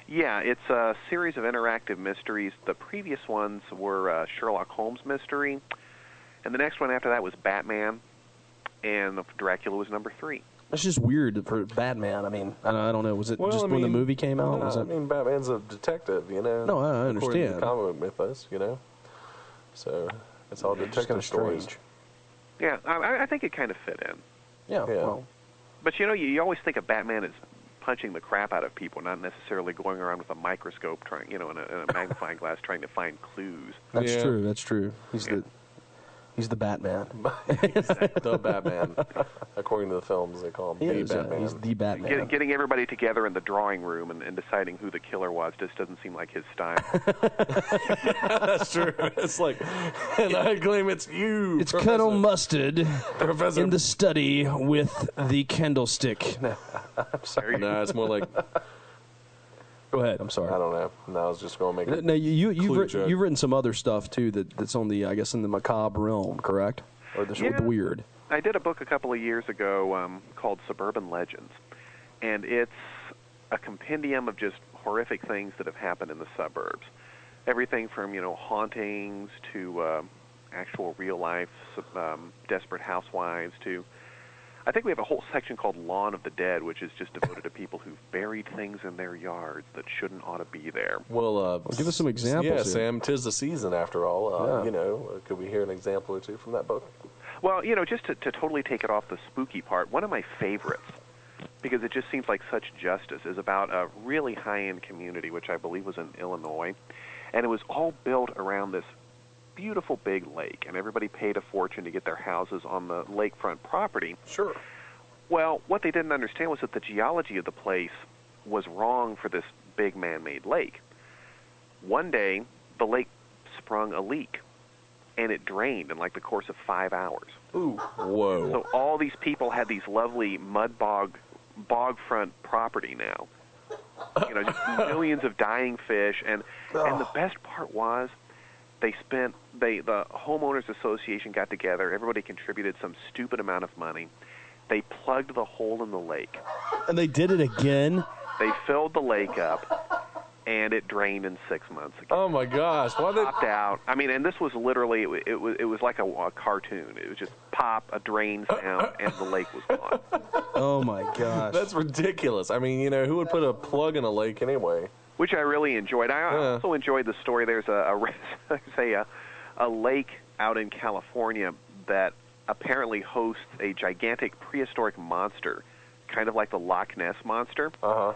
Yeah, it's a series of interactive mysteries. The previous ones were Sherlock Holmes mystery, and the next one after that was Batman, and Dracula was number 3. That's just weird for Batman. I mean, I don't know. Was it when the movie came out? I mean, Batman's a detective, you know. No, I understand. According to the comic mythos, you know. So it's all detective stories. Strange. Yeah, I think it kind of fit in. Yeah. Well. But you know, you always think of Batman as punching the crap out of people, not necessarily going around with a microscope, trying, in a magnifying glass, trying to find clues. That's true. That's true. He's the Batman. He's the Batman. According to the films, they call him the Batman. He's the Batman. Getting everybody together in the drawing room and deciding who the killer was just doesn't seem like his style. That's true. It's like, and I claim it's you. It's Colonel Mustard Professor in the study with the candlestick. I'm sorry. No, it's more like. Go ahead. I'm sorry. I don't know. No, I was just going to make it. No, you've written some other stuff too that's on the, I guess, in the macabre realm, correct? Or the weird. I did a book a couple of years ago called Suburban Legends, and it's a compendium of just horrific things that have happened in the suburbs. Everything from hauntings to actual real life desperate housewives to. I think we have a whole section called Lawn of the Dead, which is just devoted to people who've buried things in their yards that shouldn't ought to be there. Well, give us some examples. Yeah, here. Sam, 'tis the season after all. Could we hear an example or two from that book? Well, just to totally take it off the spooky part, one of my favorites, because it just seems like such justice, is about a really high-end community, which I believe was in Illinois, and it was all built around this beautiful big lake, and everybody paid a fortune to get their houses on the lakefront property. Sure. Well, what they didn't understand was that the geology of the place was wrong for this big man-made lake. One day, the lake sprung a leak, and it drained in like the course of 5 hours. Ooh. Whoa. So all these people had these lovely bog-front property now. Just millions of dying fish, and the best part was, the homeowners association got together. Everybody contributed some stupid amount of money. They plugged the hole in the lake. And they did it again? They filled the lake up, and it drained in 6 months again. Oh my gosh! Why they popped out? I mean, and this was literally it was like a cartoon. It was just pop, a drain sound, and the lake was gone. Oh my gosh! That's ridiculous. I mean, who would put a plug in a lake anyway? Which I really enjoyed. I also enjoyed the story. There's a lake out in California that apparently hosts a gigantic prehistoric monster, kind of like the Loch Ness Monster. Uh-huh.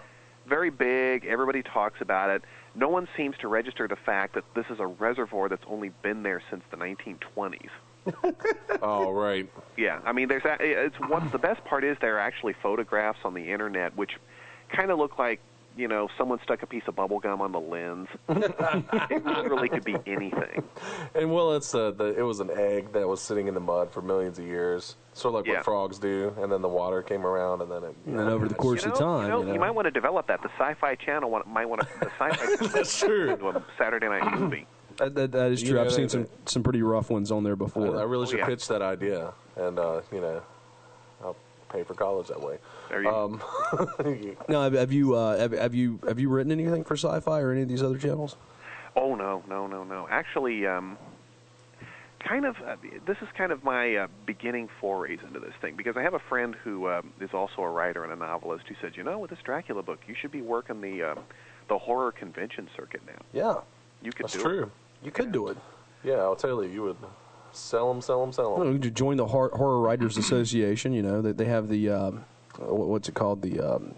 Very big. Everybody talks about it. No one seems to register the fact that this is a reservoir that's only been there since the 1920s. Oh, right. Yeah. I mean, the best part is there are actually photographs on the internet which kind of look like, someone stuck a piece of bubble gum on the lens. It literally could be anything. And well, it was an egg that was sitting in the mud for millions of years, sort of like what frogs do. And then the water came around, and then and over the course of time, you might want to develop that. The Sci-Fi Channel might want to. The Sci-Fi Channel That's true. Into a Saturday night movie. That is true. I've seen some pretty rough ones on there before. I really should pitch that idea, and I'll pay for college that way. There you go. Now, have you written anything for Sci-Fi or any of these other channels? Oh no. Actually, this is kind of my beginning forays into this thing, because I have a friend who is also a writer and a novelist who said, with this Dracula book, you should be working the horror convention circuit now. Yeah, you could. That's true. You could do it. Yeah, I'll tell you would. Sell them. You could join the Horror Writers Association. They have the what's it called? The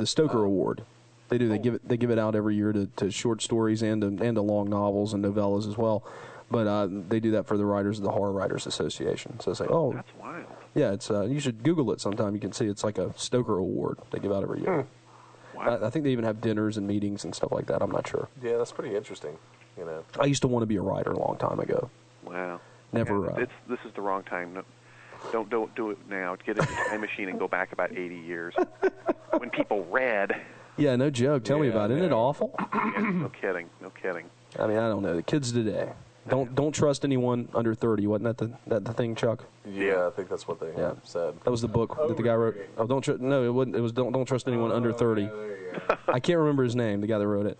Stoker Award. They do. They give it out every year to short stories and to long novels and novellas as well. But they do that for the writers of the Horror Writers Association. So it's like, that's wild. Yeah, it's you should Google it sometime. You can see it's like a Stoker Award they give out every year. Wow. I think they even have dinners and meetings and stuff like that. I'm not sure. Yeah, that's pretty interesting. I used to want to be a writer a long time ago. Wow. Never. Yeah, this is the wrong time. No, don't do it now. Get in the time machine and go back about 80 years when people read. Yeah, no joke. Tell me about it. Isn't it awful? Yeah, no kidding. I mean, I don't know. The kids today don't trust anyone under 30. Wasn't that the thing, Chuck? Yeah, I think that's what they said. That was the book that the guy wrote. Oh, no, it wasn't. It was don't trust anyone under 30. I can't remember his name. The guy that wrote it.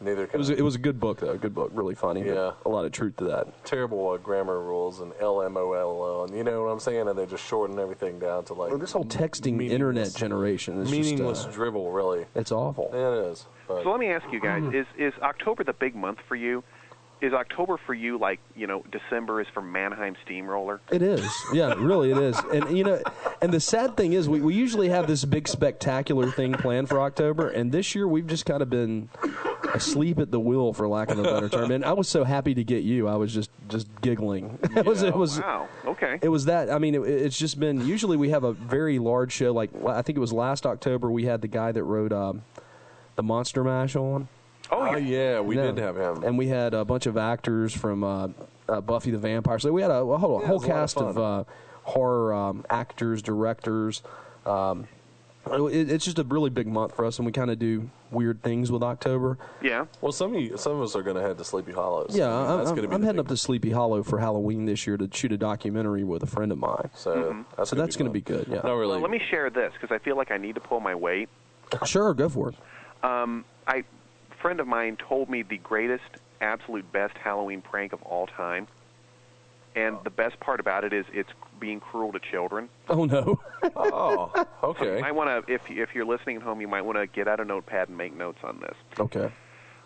Neither can It was a good book, though. Good book. Really funny. Yeah. A lot of truth to that. Terrible grammar rules and LMOLO, and you know what I'm saying? And they just shorten everything down to like... This whole texting internet generation is meaningless just... drivel, really. It's awful. Yeah, it is. But. So let me ask you guys, is October the big month for you? Is October for you like, December is for Mannheim Steamroller? It is. Yeah, really it is. And, and the sad thing is we usually have this big spectacular thing planned for October, and this year we've just kind of been asleep at the wheel, for lack of a better term. And I was so happy to get you. I was just giggling. It was wow. Okay. It was that. I mean, it's just been, usually we have a very large show. Like, I think it was last October we had the guy that wrote the Monster Mash on. Oh, yeah, we did have him. And we had a bunch of actors from Buffy the Vampire Slayer. We had a whole cast of horror actors, directors. It's just a really big month for us, and we kind of do weird things with October. Yeah. Well, some of us are going to head to Sleepy Hollow. So yeah, I'm heading up to Sleepy Hollow for Halloween this year to shoot a documentary with a friend of mine. So that's going to be good. Yeah. No, really. Well, let me share this because I feel like I need to pull my weight. Sure, go for it. A friend of mine told me the greatest, absolute best Halloween prank of all time. And the best part about it is it's being cruel to children. Oh, no. Oh, okay. So you might want to, if you're listening at home, you might want to get out a notepad and make notes on this. Okay.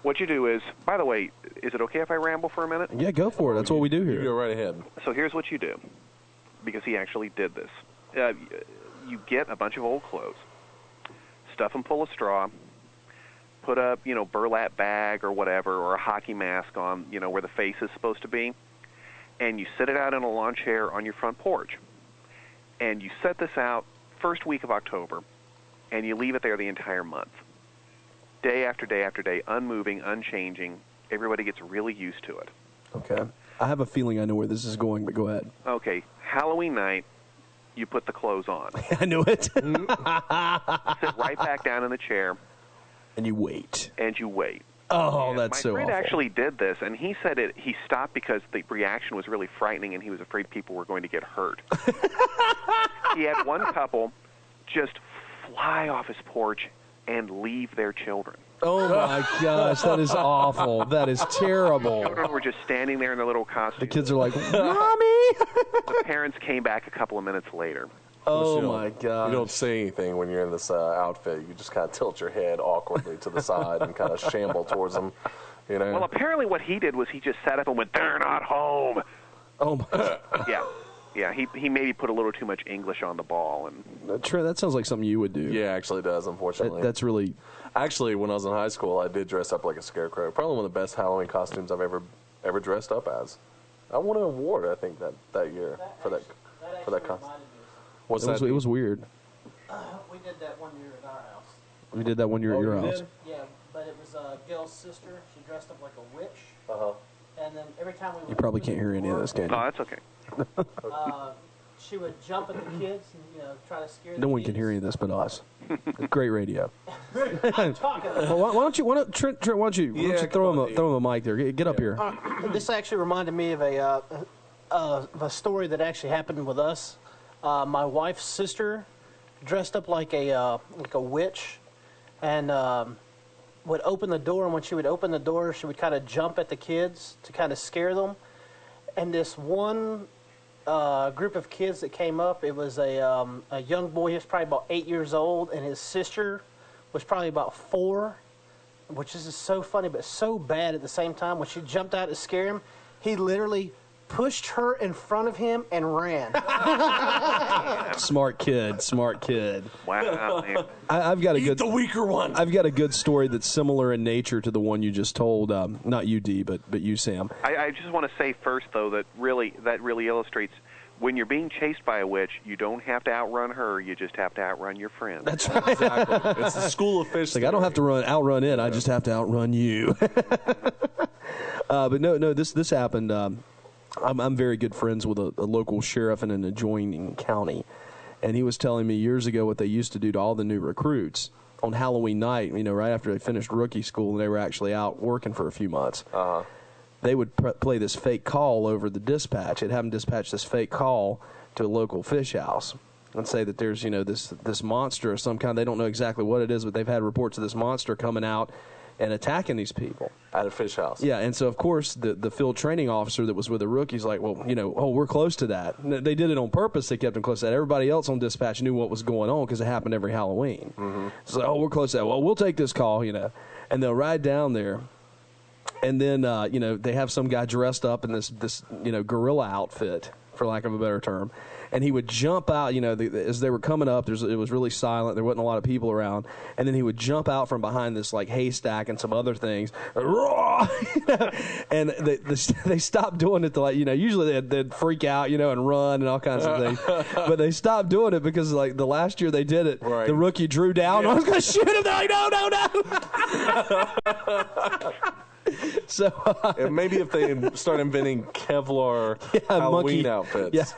What you do is, by the way, is it okay if I ramble for a minute? Yeah, go for it. That's what we do here. You go right ahead. So here's what you do, because he actually did this. You get a bunch of old clothes, stuff them full of straw, put a burlap bag or whatever, or a hockey mask on where the face is supposed to be, and you sit it out in a lawn chair on your front porch. And you set this out first week of October, and you leave it there the entire month. Day after day after day, unmoving, unchanging. Everybody gets really used to it. Okay. I have a feeling I know where this is going, but go ahead. Okay. Halloween night, you put the clothes on. I knew it. Sit right back down in the chair. And you wait. Oh, and that's so awful. My friend actually did this, and he said he stopped because the reaction was really frightening, and he was afraid people were going to get hurt. He had one couple just fly off his porch and leave their children. Oh, my gosh, that is awful. That is terrible. The children were just standing there in their little costumes. The kids are like, Mommy! The parents came back a couple of minutes later. Oh, my God. You don't say anything when you're in this outfit. You just kind of tilt your head awkwardly to the side and kind of shamble towards them. Well, apparently what he did was he just sat up and went, "They're not home." Oh, my God. Yeah. He maybe put a little too much English on the ball. And Trent, that sounds like something you would do. Yeah, actually does, unfortunately. That's really... Actually, when I was in high school, I did dress up like a scarecrow. Probably one of the best Halloween costumes I've ever dressed up as. I won an award, I think, that year for that costume. It was weird. We did that one year at our house. We did that one year at your house. Yeah, but it was Gil's sister. She dressed up like a witch. Uh-huh. And then every time we went You probably can't hear any of this, can you? Oh, that's okay. She would jump at the kids and try to scare them. No one can hear any of this but us. Great radio. I'm talking. Well, why don't you throw him a mic there? Get up here. This actually reminded me of a story that actually happened with us. My wife's sister dressed up like a witch, and would open the door. And when she would open the door, she would kind of jump at the kids to kind of scare them. And this one group of kids that came up, it was a young boy. He was probably about 8 years old, and his sister was probably about 4, which is just so funny, but so bad at the same time. When she jumped out to scare him, he literally pushed her in front of him and ran. Smart kid. Wow, man. I've got the weaker one. I've got a good story that's similar in nature to the one you just told. Not you, D, but you, Sam. I just want to say first, though, that really illustrates when you're being chased by a witch, you don't have to outrun her. You just have to outrun your friend. That's right. Exactly. It's the school of fish. Like, I don't have to outrun it. I just have to outrun you. But no, this happened. I'm very good friends with a local sheriff in an adjoining county, and he was telling me years ago what they used to do to all the new recruits on Halloween night, right after they finished rookie school and they were actually out working for a few months. Uh-huh. They would play this fake call over the dispatch. They'd have them dispatch this fake call to a local fish house and say that there's, this monster of some kind. They don't know exactly what it is, but they've had reports of this monster coming out and attacking these people at a fish house. Yeah, and so of course the field training officer that was with the rookie's like, well, we're close to that. And they did it on purpose. They kept them close to that. Everybody else on dispatch knew what was going on because it happened every Halloween. Mm-hmm. So we're close to that. Well, we'll take this call, and they'll ride down there. And then, they have some guy dressed up in this gorilla outfit, for lack of a better term. And he would jump out, as they were coming up, it was really silent. There wasn't a lot of people around. And then he would jump out from behind this, haystack and some other things. And they stopped doing it to, usually they'd freak out, and run and all kinds of things. But they stopped doing it because, the last year they did it, the rookie drew down. Yeah. I was going to shoot him. They're like, no. So and maybe if they start inventing Kevlar Halloween outfits,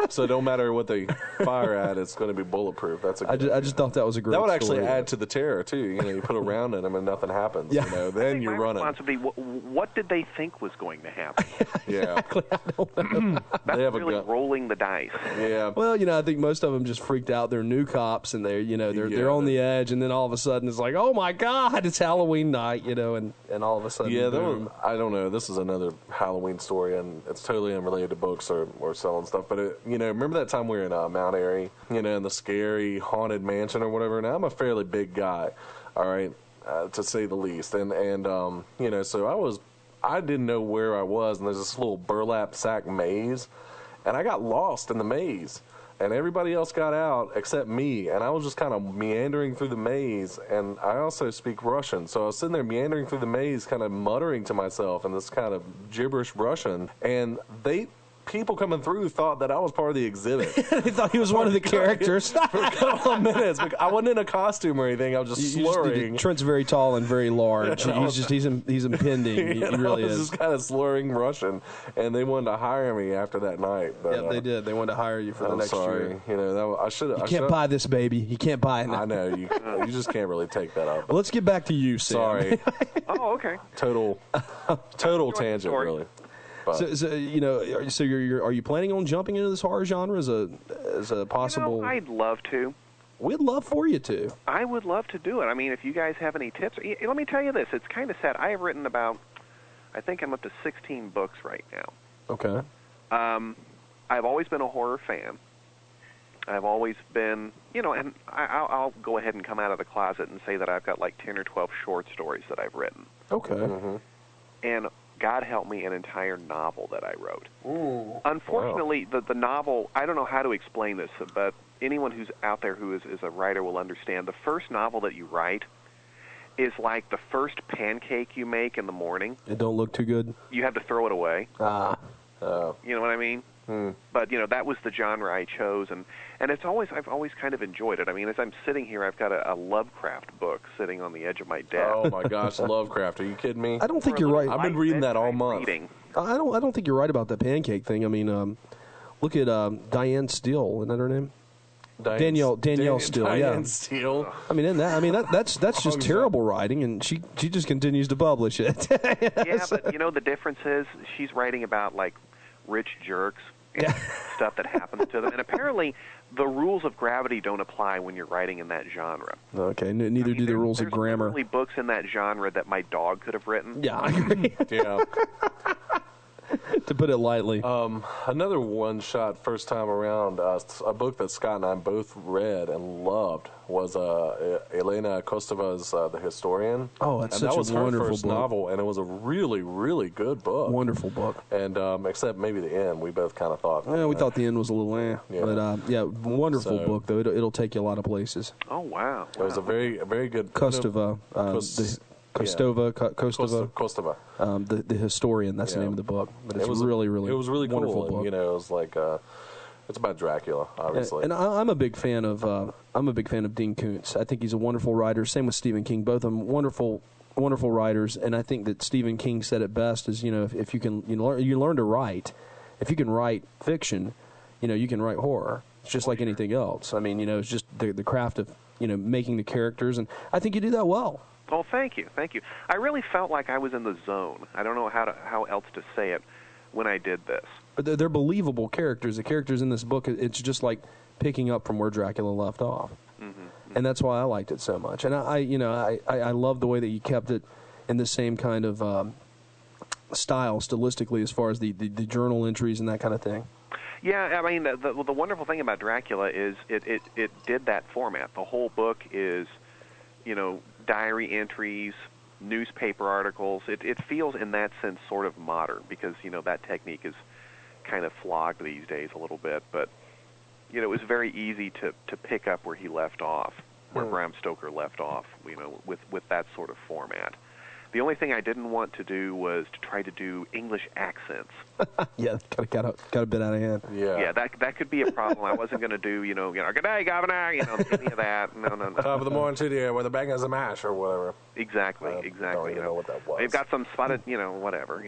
so no matter what they fire at, it's going to be bulletproof. That's I just thought that was a great. That would actually story. Add to the terror too. You put a round in them and nothing happens. Yeah. Then you're running. What did they think was going to happen? Exactly. I don't know. That's really rolling the dice. Yeah. Well, I think most of them just freaked out. They're new cops and they're on the edge, and then all of a sudden it's like, oh my God, it's Halloween night, and all of a sudden. Yeah, I don't know. This is another Halloween story, and it's totally unrelated to books or selling stuff. But remember that time we were in Mount Airy, in the scary haunted mansion or whatever. Now I'm a fairly big guy, all right, to say the least, and so I didn't know where I was, and there's this little burlap sack maze, and I got lost in the maze. And everybody else got out except me, and I was just kind of meandering through the maze, and I also speak Russian, so I was sitting there meandering through the maze, kind of muttering to myself in this kind of gibberish Russian, and people coming through thought that I was part of the exhibit. They thought he was one of the characters. For a couple of minutes. I wasn't in a costume or anything. I was just slurring. Trent's very tall and very large. He's impending. He really is. I was just kind of slurring Russian, and they wanted to hire me after that night. But, yeah, they did. They wanted to hire you for the next year. I should have. You can't buy this, baby. You can't buy it now. I know. You just can't really take that up. Well, let's get back to you, Sam. Sorry. Oh, okay. Total tangent, really. So are you planning on jumping into this horror genre as a possible? I'd love to. We'd love for you to. I would love to do it. I mean, if you guys have any tips, let me tell you this. It's kind of sad. I have written about, I think I'm up to 16 books right now. Okay. I've always been a horror fan. I've always been, and I'll go ahead and come out of the closet and say that I've got 10 or 12 short stories that I've written. Okay. Mm-hmm. And God help me, an entire novel that I wrote. Ooh, unfortunately, the novel, I don't know how to explain this, but anyone who's out there who is a writer will understand. The first novel that you write is like the first pancake you make in the morning. It don't look too good. You have to throw it away. You know what I mean? But, that was the genre I chose, and I've always kind of enjoyed it. I mean, as I'm sitting here, I've got a Lovecraft book sitting on the edge of my desk. Oh, my gosh, Lovecraft. Are you kidding me? I don't think you're right. I've been reading that all month. I don't think you're right about that pancake thing. I mean, look at Diane Steele. Isn't that her name? Danielle Steele. Diane Steele. I mean, that's just terrible writing, and she just continues to publish it. Yeah, but the difference is she's writing about rich jerks and stuff that happens to them, and apparently the rules of gravity don't apply when you're writing in that genre. Okay, neither do the rules of grammar. There's books in that genre that my dog could have written. Yeah, I agree. Yeah. To put it lightly. Another one-shot first time around, a book that Scott and I both read and loved was Elena Kostova's The Historian. Oh, that's such a wonderful book. That was her first novel, and it was a really, really good book. Wonderful book. And except maybe the end, we both kind of thought. Yeah, we thought the end was a little But, wonderful book, though. It'll take you a lot of places. Oh, wow. It was a very, very good... Kostova. Kostova. The Historian. That's the name of the book. But it was really, really, it was really wonderful cool. book. And, it was like it's about Dracula, obviously. And I'm a big fan of Dean Koontz. I think he's a wonderful writer. Same with Stephen King. Both of them wonderful writers. And I think that Stephen King said it best: is if you can you learn to write. If you can write fiction, you can write horror. It's just like anything else. I mean, it's just the craft of making the characters, and I think you do that well. Oh, thank you. I really felt like I was in the zone. I don't know how else to say it when I did this. But they're believable characters. The characters in this book, it's just like picking up from where Dracula left off. and that's why I liked it so much. And I love the way that you kept it in the same kind of style stylistically, as far as the journal entries and that kind of thing. Yeah, I mean, the wonderful thing about Dracula is it did that format. The whole book is, diary entries, newspaper articles. It feels in that sense sort of modern, because that technique is kind of flogged these days a little bit, but it was very easy to pick up where he left off, where Bram Stoker left off, with that sort of format. The only thing I didn't want to do was to try to do English accents. Yeah, got a bit out of hand. Yeah, that could be a problem. I wasn't going to do, good day, governor, any of that. No. Top of the morning to the where the bang is a mash or whatever. Exactly. Don't even know what that was. They've got some spotted, whatever.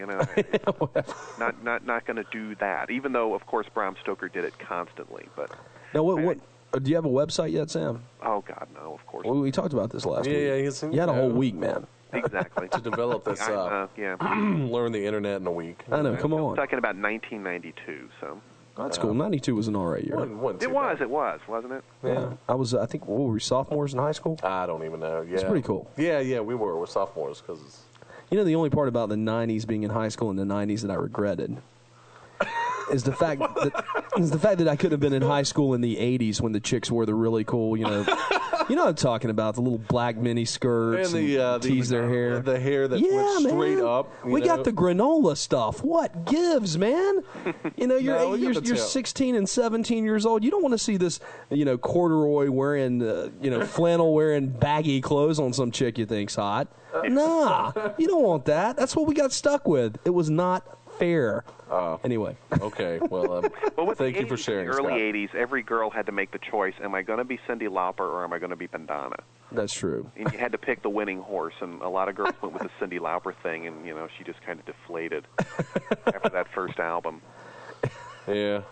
Not going to do that. Even though, of course, Bram Stoker did it constantly. But now, what do you have a website yet, Sam? Oh God, no, of course. Well, we talked about this last week. Yeah, you had a whole week, man. Exactly. To develop this, learn the internet in a week. I know. Come on. Talking about 1992, so. That's cool. 92 was an all right year. It was, wasn't it? Yeah. I think, were we sophomores in high school? I don't even know. Yeah. It's pretty cool. Yeah, we were. We're sophomores because. The only part about the 90s being in high school in the 90s that I regretted is the fact that I could have been in high school in the 80s when the chicks wore the really cool, You know what I'm talking about, the little black mini skirts and tease their hair. The hair that went straight up. We got the granola stuff. What gives, man? You're 16 and 17 years old. You don't want to see this, corduroy wearing, flannel wearing baggy clothes on some chick you think's hot. Nah, you don't want that. That's what we got stuck with. It was not fair. Anyway. Okay. Well, thank you for sharing. In the early 80s, every girl had to make the choice: am I going to be Cyndi Lauper or am I going to be Bandana? That's true. And you had to pick the winning horse, and a lot of girls went with the Cyndi Lauper thing, and she just kind of deflated after that first album. Yeah.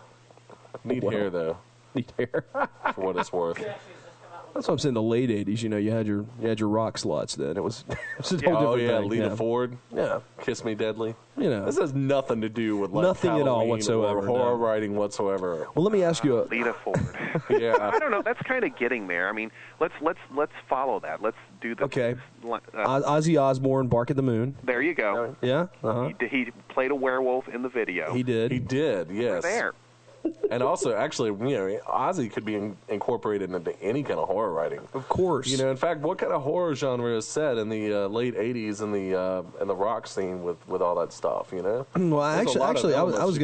Neat hair, though. Neat hair. For what it's worth. That's what I'm saying. The late '80s, you had your rock sluts. Then it was a whole different thing. Lita Ford. Yeah, Kiss Me Deadly. This has nothing to do with nothing Halloween at all whatsoever. Or horror writing whatsoever. Well, let me ask you. Lita Ford. Yeah. I don't know. That's kind of getting there. I mean, let's follow that. Let's do the. Okay. Ozzy Osbourne, Bark at the Moon. There you go. Yeah. Uh-huh. He played a werewolf in the video. He did. Yes. We're there. And also, actually, Ozzy could be incorporated into any kind of horror writing. Of course. In fact, what kind of horror genre is set in the late '80s in the rock scene with all that stuff? Well, I was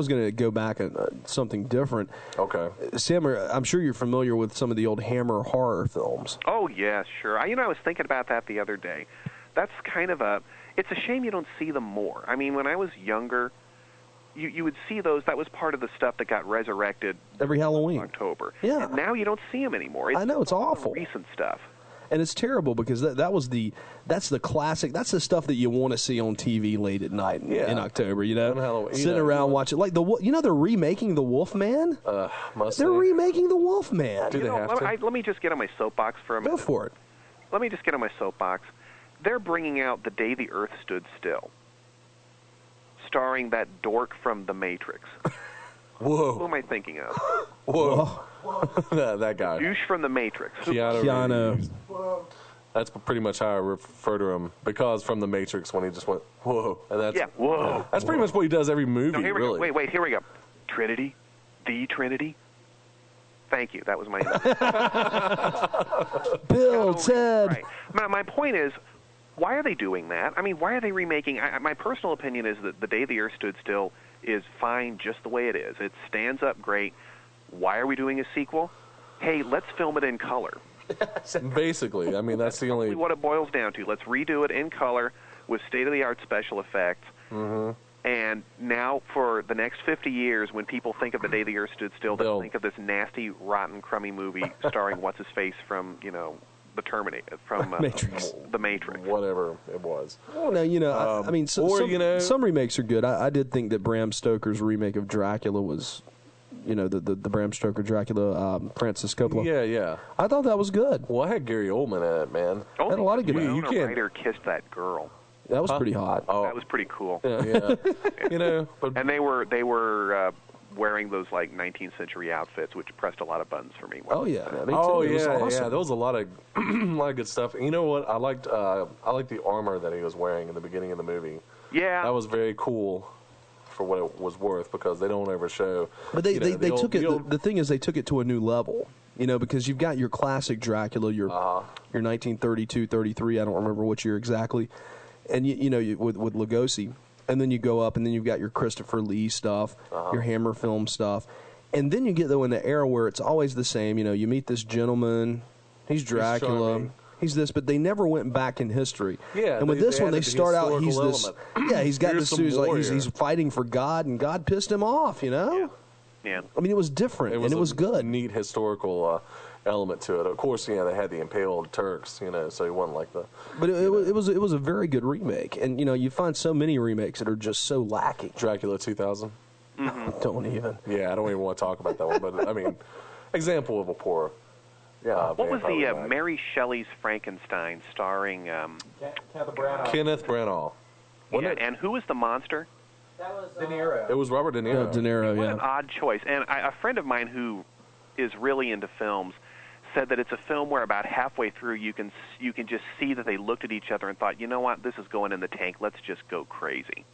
gonna go back at something different. Okay. Sam, I'm sure you're familiar with some of the old Hammer horror films. Oh yeah, sure. I was thinking about that the other day. That's kind of it's a shame you don't see them more. I mean, when I was younger, you would see those. That was part of the stuff that got resurrected every Halloween, October. Yeah. And now you don't see them anymore. I know, it's awful. Recent stuff. And it's terrible because that's the classic. That's the stuff that you want to see on TV late at night in October. On Halloween, sitting around watching. Like they're remaking the Wolfman. They're remaking the Wolfman. Do they have to? Let me just get on my soapbox for a minute. Go for it. Let me just get on my soapbox. They're bringing out The Day the Earth Stood Still, starring that dork from The Matrix. Whoa. Who am I thinking of? Whoa. that guy. Douche from The Matrix. Keanu. That's pretty much how I refer to him, because from The Matrix when he just went, whoa. And whoa. That's pretty much what he does every movie, really. Go. Wait, here we go. Trinity? The Trinity? Thank you. That was my Bill, Ted. Right. My point is, why are they doing that? I mean, why are they remaking? My personal opinion is that The Day the Earth Stood Still is fine just the way it is. It stands up great. Why are we doing a sequel? Hey, let's film it in color. Basically, I mean, that's the only... what it boils down to. Let's redo it in color with state-of-the-art special effects. Mm-hmm. And now for the next 50 years, when people think of The Day the Earth Stood Still, they'll think of this nasty, rotten, crummy movie starring what's-his-face from, the Terminator, from The Matrix. Whatever it was. Well, now, I mean, some remakes are good. I did think that Bram Stoker's remake of Dracula was... the Bram Stoker Dracula, Francis Coppola. Yeah. I thought that was good. Well, I had Gary Oldman in it, man. Had a lot of good. Winona Ryder kissed that girl. That was pretty hot. That was pretty cool. Yeah. And they were wearing those like 19th century outfits, which pressed a lot of buttons for me. Oh yeah, me too. Oh It was yeah, awesome. yeah. There was a lot of good stuff. You know what? I liked the armor that he was wearing in the beginning of the movie. Yeah, That was very cool for what it was worth, because they don't ever show. But they took it. The thing is, they took it to a new level. You know, because you've got your classic Dracula, your 1932, 33. I don't remember which year exactly, and with Lugosi, and then you go up, and then you've got your Christopher Lee stuff, your Hammer film stuff, and then you get though in the era where it's always the same. You know, you meet this gentleman, he's Dracula. He's this, but they never went back in history. Yeah, and with this one, they start out. He's this. Element. Yeah, he's got Here's this. He's some like he's fighting for God, and God pissed him off. You know. Yeah. I mean, it was different, and it was good. Neat historical element to it. Of course, they had the impaled Turks, so it wasn't like the. But it was a very good remake, and you find so many remakes that are just so lacking. Dracula 2000. Don't even. Yeah, I don't even want to talk about that one, but I mean, example of a poor. Yeah. What was the Mary Shelley's Frankenstein starring Kenneth Branagh? And who was the monster? That was De Niro. It was Robert De Niro. De Niro, What an odd choice. And a friend of mine who is really into films said that it's a film where about halfway through you can just see that they looked at each other and thought, you know what, this is going in the tank. Let's just go crazy.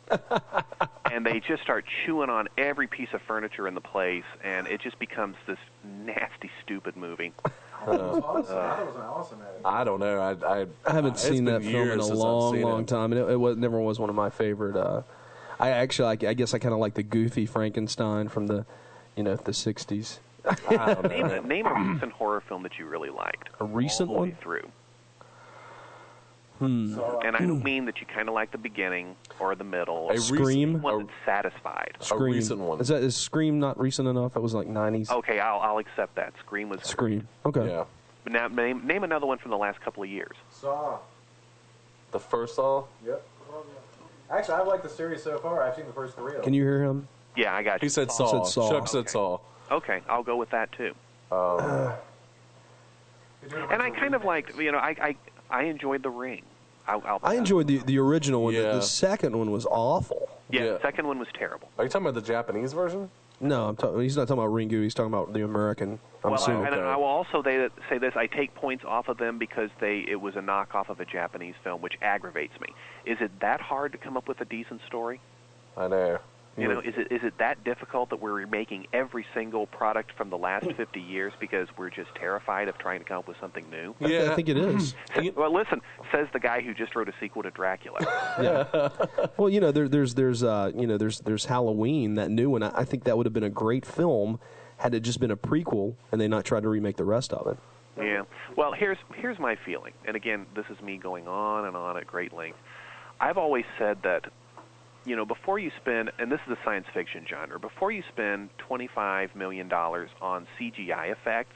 And they just start chewing on every piece of furniture in the place, and it just becomes this nasty, stupid movie. I thought it was an awesome edit. I don't know. I haven't seen that film in a long time, and it never was one of my favorite. I guess I kind of like the goofy Frankenstein from the 60s. Name a recent horror film that you really liked. A recent all the way one? through. And I don't mean that you kind of like the beginning or the middle. Scream? One that's satisfied. Scream. A recent one. Is Scream not recent enough? It was like 90s. Okay, I'll accept that. Scream was Scream. Okay. Yeah. But now name another one from the last couple of years. Saw. The first Saw? Yep. Actually, I've liked the series so far. I've seen the first 3 of them. Can you hear him? Yeah, I got you. He said Saw. Said Saw. Chuck said Saw. Okay, I'll go with that too. And I kind of liked, I enjoyed The Ring. I enjoyed the original one. Yeah. The second one was awful. Yeah, Yeah. the second one was terrible. Are you talking about the Japanese version? No, he's not talking about Ringu. He's talking about the American. I'm assuming. And I will also say this: I take points off of them because it was a knockoff of a Japanese film, which aggravates me. Is it that hard to come up with a decent story? I know. Is it that difficult that we're remaking every single product from the last 50 years because we're just terrified of trying to come up with something new? Yeah, I think it is. Well, listen, says the guy who just wrote a sequel to Dracula. Yeah. Well, there's Halloween, that new one. I think that would have been a great film had it just been a prequel and they not tried to remake the rest of it. Yeah. Well, here's my feeling, and again, this is me going on and on at great length. I've always said that, before you spend, and this is the science fiction genre, before you spend $25 million on CGI effects,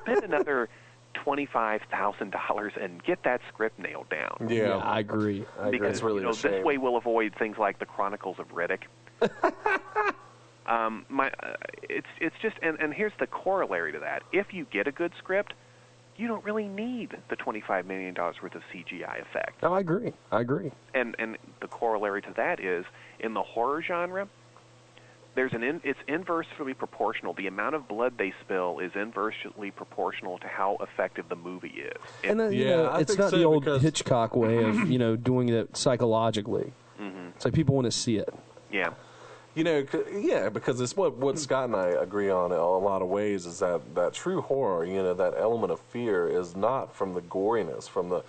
spend another $25,000 and get that script nailed down. Yeah, I agree. Because it's really a shame. this way we'll avoid things like the Chronicles of Riddick. It's just, and here's the corollary to that: if you get a good script, you don't really need the $25 million worth of CGI effect. No, I agree. And the corollary to that is, in the horror genre, it's inversely proportional. The amount of blood they spill is inversely proportional to how effective the movie is. And it's not the old Hitchcock way of doing it psychologically. Mm-hmm. It's like people want to see it. Yeah. Because it's what Scott and I agree on in a lot of ways is that true horror, that element of fear is not from the goriness, from the,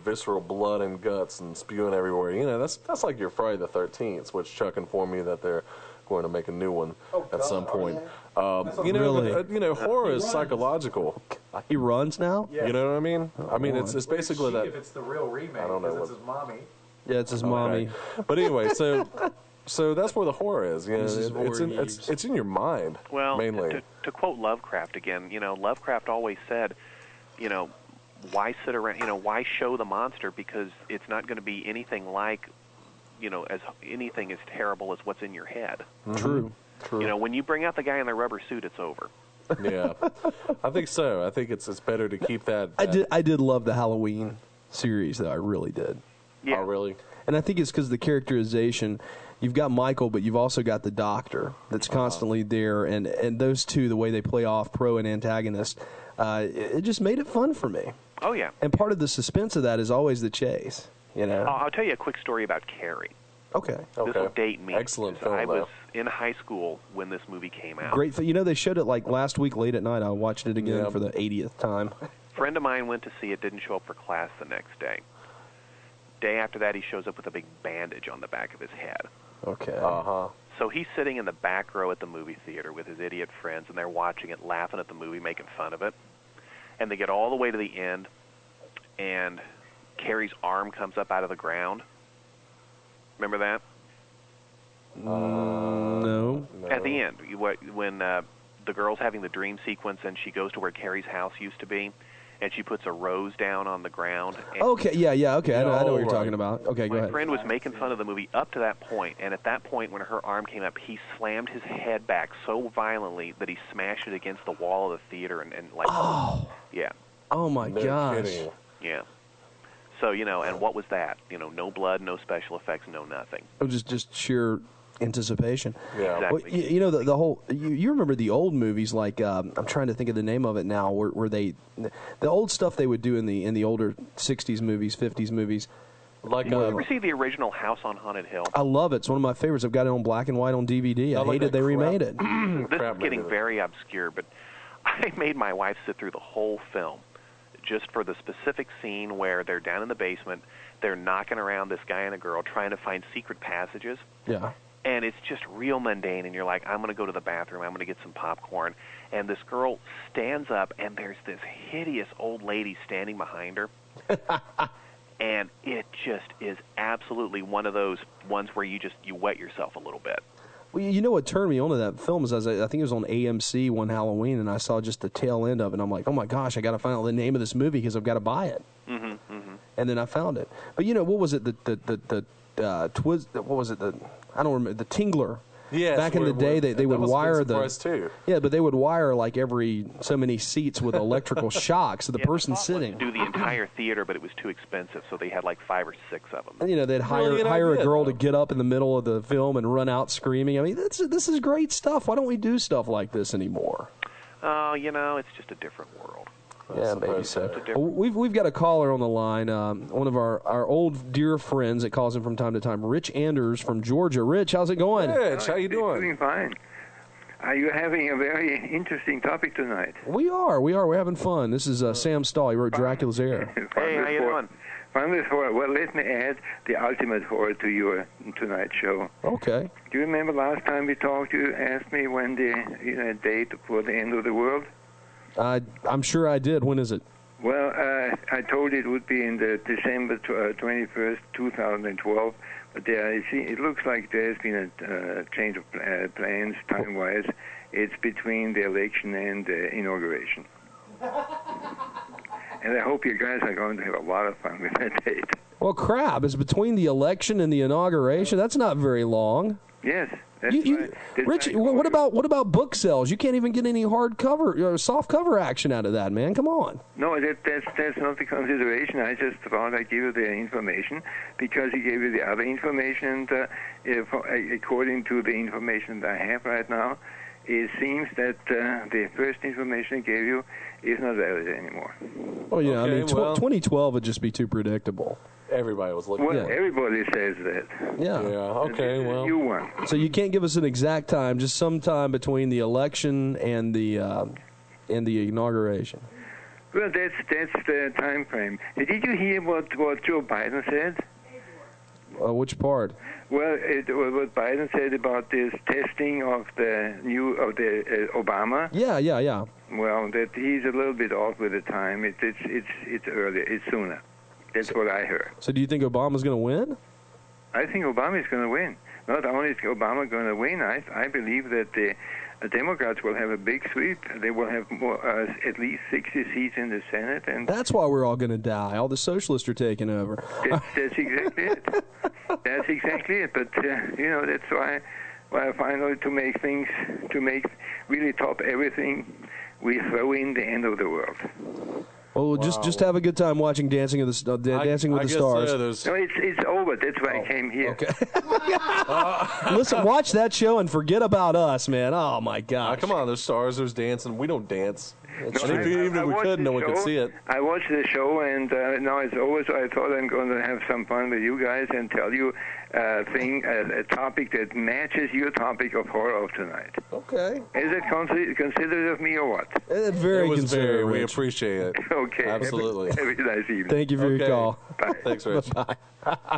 visceral blood and guts and spewing everywhere. That's like your Friday the 13th, which Chuck informed me that they're going to make a new one at some point. Really? Horror is psychological. He runs now? Yeah. You know what I mean? I mean, it's basically that. If it's the real remake, I don't know because it's his mommy. Yeah, it's his mommy. But anyway, so that's where the horror is. It's in your mind, well, mainly. To quote Lovecraft again, Lovecraft always said, why sit around, why show the monster, because it's not going to be anything like, as anything as terrible as what's in your head. Mm-hmm. True. When you bring out the guy in the rubber suit, it's over. Yeah, I think so. I think it's better to keep that. I did love the Halloween series, though. I really did. Yeah. Oh, really? And I think it's because the characterization, you've got Michael, but you've also got the Doctor that's constantly there, and those two, the way they play off pro and antagonist, it just made it fun for me. Oh, yeah. And part of the suspense of that is always the chase, you know? I'll tell you a quick story about Carrie. Okay. This will date me. Excellent film, I was in high school when this movie came out. Great. You know, they showed it like last week late at night. I watched it again for the 80th time. A friend of mine went to see it, didn't show up for class the next day. Day after that, he shows up with a big bandage on the back of his head. Okay. So he's sitting in the back row at the movie theater with his idiot friends, and they're watching it, laughing at the movie, making fun of it. And they get all the way to the end, and Carrie's arm comes up out of the ground. Remember that? No. At the end, when the girl's having the dream sequence, and she goes to where Carrie's house used to be, and she puts a rose down on the ground. Okay, yeah, okay. I know what you're talking about. Okay, go ahead. My friend was making fun of the movie up to that point, and at that point, when her arm came up, he slammed his head back so violently that he smashed it against the wall of the theater, and like, yeah. Oh my gosh. Kidding. Yeah. So, you know, and what was that? You know, no blood, no special effects, no nothing. It was just sheer anticipation. Yeah. Exactly. Well, you know, the whole, you remember the old movies, like, I'm trying to think of the name of it now, where they, the old stuff they would do in the older 60s movies, 50s movies. Like, Did you ever see the original House on Haunted Hill? I love it. It's one of my favorites. I've got it on black and white on DVD. I hated they remade it. This is getting very obscure, but I made my wife sit through the whole film just for the specific scene where they're down in the basement, they're knocking around this guy and a girl trying to find secret passages. Yeah. And it's just real mundane, and you're like, I'm going to go to the bathroom, I'm going to get some popcorn. And this girl stands up, and there's this hideous old lady standing behind her. And it just is absolutely one of those ones where you wet yourself a little bit. Well, you know what turned me on to that film is I think it was on AMC one Halloween, and I saw just the tail end of it. And I'm like, oh my gosh, I got to find out the name of this movie because I've got to buy it. And then I found it. But you know, what was it? What was it? I don't remember. The Tingler. Yes, back in the day, they would wire too. Yeah, but they would wire like every so many seats with electrical shock, so the person sitting. Do the entire theater, but it was too expensive, so they had like 5 or 6 of them. And, you know, they'd hire a girl to get up in the middle of the film and run out screaming. I mean, this is great stuff. Why don't we do stuff like this anymore? Oh, you know, it's just a different world. Yeah, maybe so. We've got a caller on the line, one of our old dear friends that calls in from time to time, Rich Anders from Georgia. Rich, how's it going? Rich, how you doing? Doing fine. You're having a very interesting topic tonight. We are. We're having fun. This is Sam Stahl. He wrote Dracula's Heir. Hey, how you doing? Fun with horror. Well, let me add the ultimate horror to your tonight's show. Okay. Do you remember last time we talked, you asked me when the date for the end of the world? I'm sure I did. When is it? Well, I told you it would be in the December 21st, 2012. But it looks like there's been a change of plans time-wise. It's between the election and the inauguration. And I hope you guys are going to have a lot of fun with that date. Well, crap. It's between the election and the inauguration. That's not very long. Yes. That's Rich, what about book sales? You can't even get any hardcover, soft cover action out of that, man. Come on. No, that's not the consideration. I just thought I'd give you the information because he gave you the other information. And according to the information that I have right now, it seems that the first information he gave you is not valid anymore. Well, yeah, okay, I mean, 2012 would just be too predictable. Everybody was looking. Well, everybody says that. Yeah. Okay. Well, you won. So you can't give us an exact time, just sometime between the election and the inauguration. Well, that's the time frame. Did you hear what Joe Biden said? Which part? Well, what Biden said about this testing of the Obama. Yeah. Well, that he's a little bit off with the time. It's earlier. It's sooner. That's what I heard. So do you think Obama's going to win? I think Obama is going to win. Not only is Obama going to win, I believe that the Democrats will have a big sweep. They will have at least 60 seats in the Senate. And that's why we're all going to die. All the socialists are taking over. That's exactly it. That's exactly it. But, that's why finally to really top everything, we throw in the end of the world. Well, just have a good time watching Dancing with the Stars. No, it's over. That's why I came here. Okay. Listen, watch that show and forget about us, man. Oh my gosh. Come on, there's stars, there's dancing. We don't dance. No, even if we could, no one could see it. I watched the show, and now it's over, so I thought I'm going to have some fun with you guys and tell you a topic that matches your topic of horror of tonight. Okay. Is it considerate of me or what? Very considerate. We appreciate it. Okay. Absolutely. Have a nice evening. Thank you for your call. Bye. Thanks, Rich. Bye.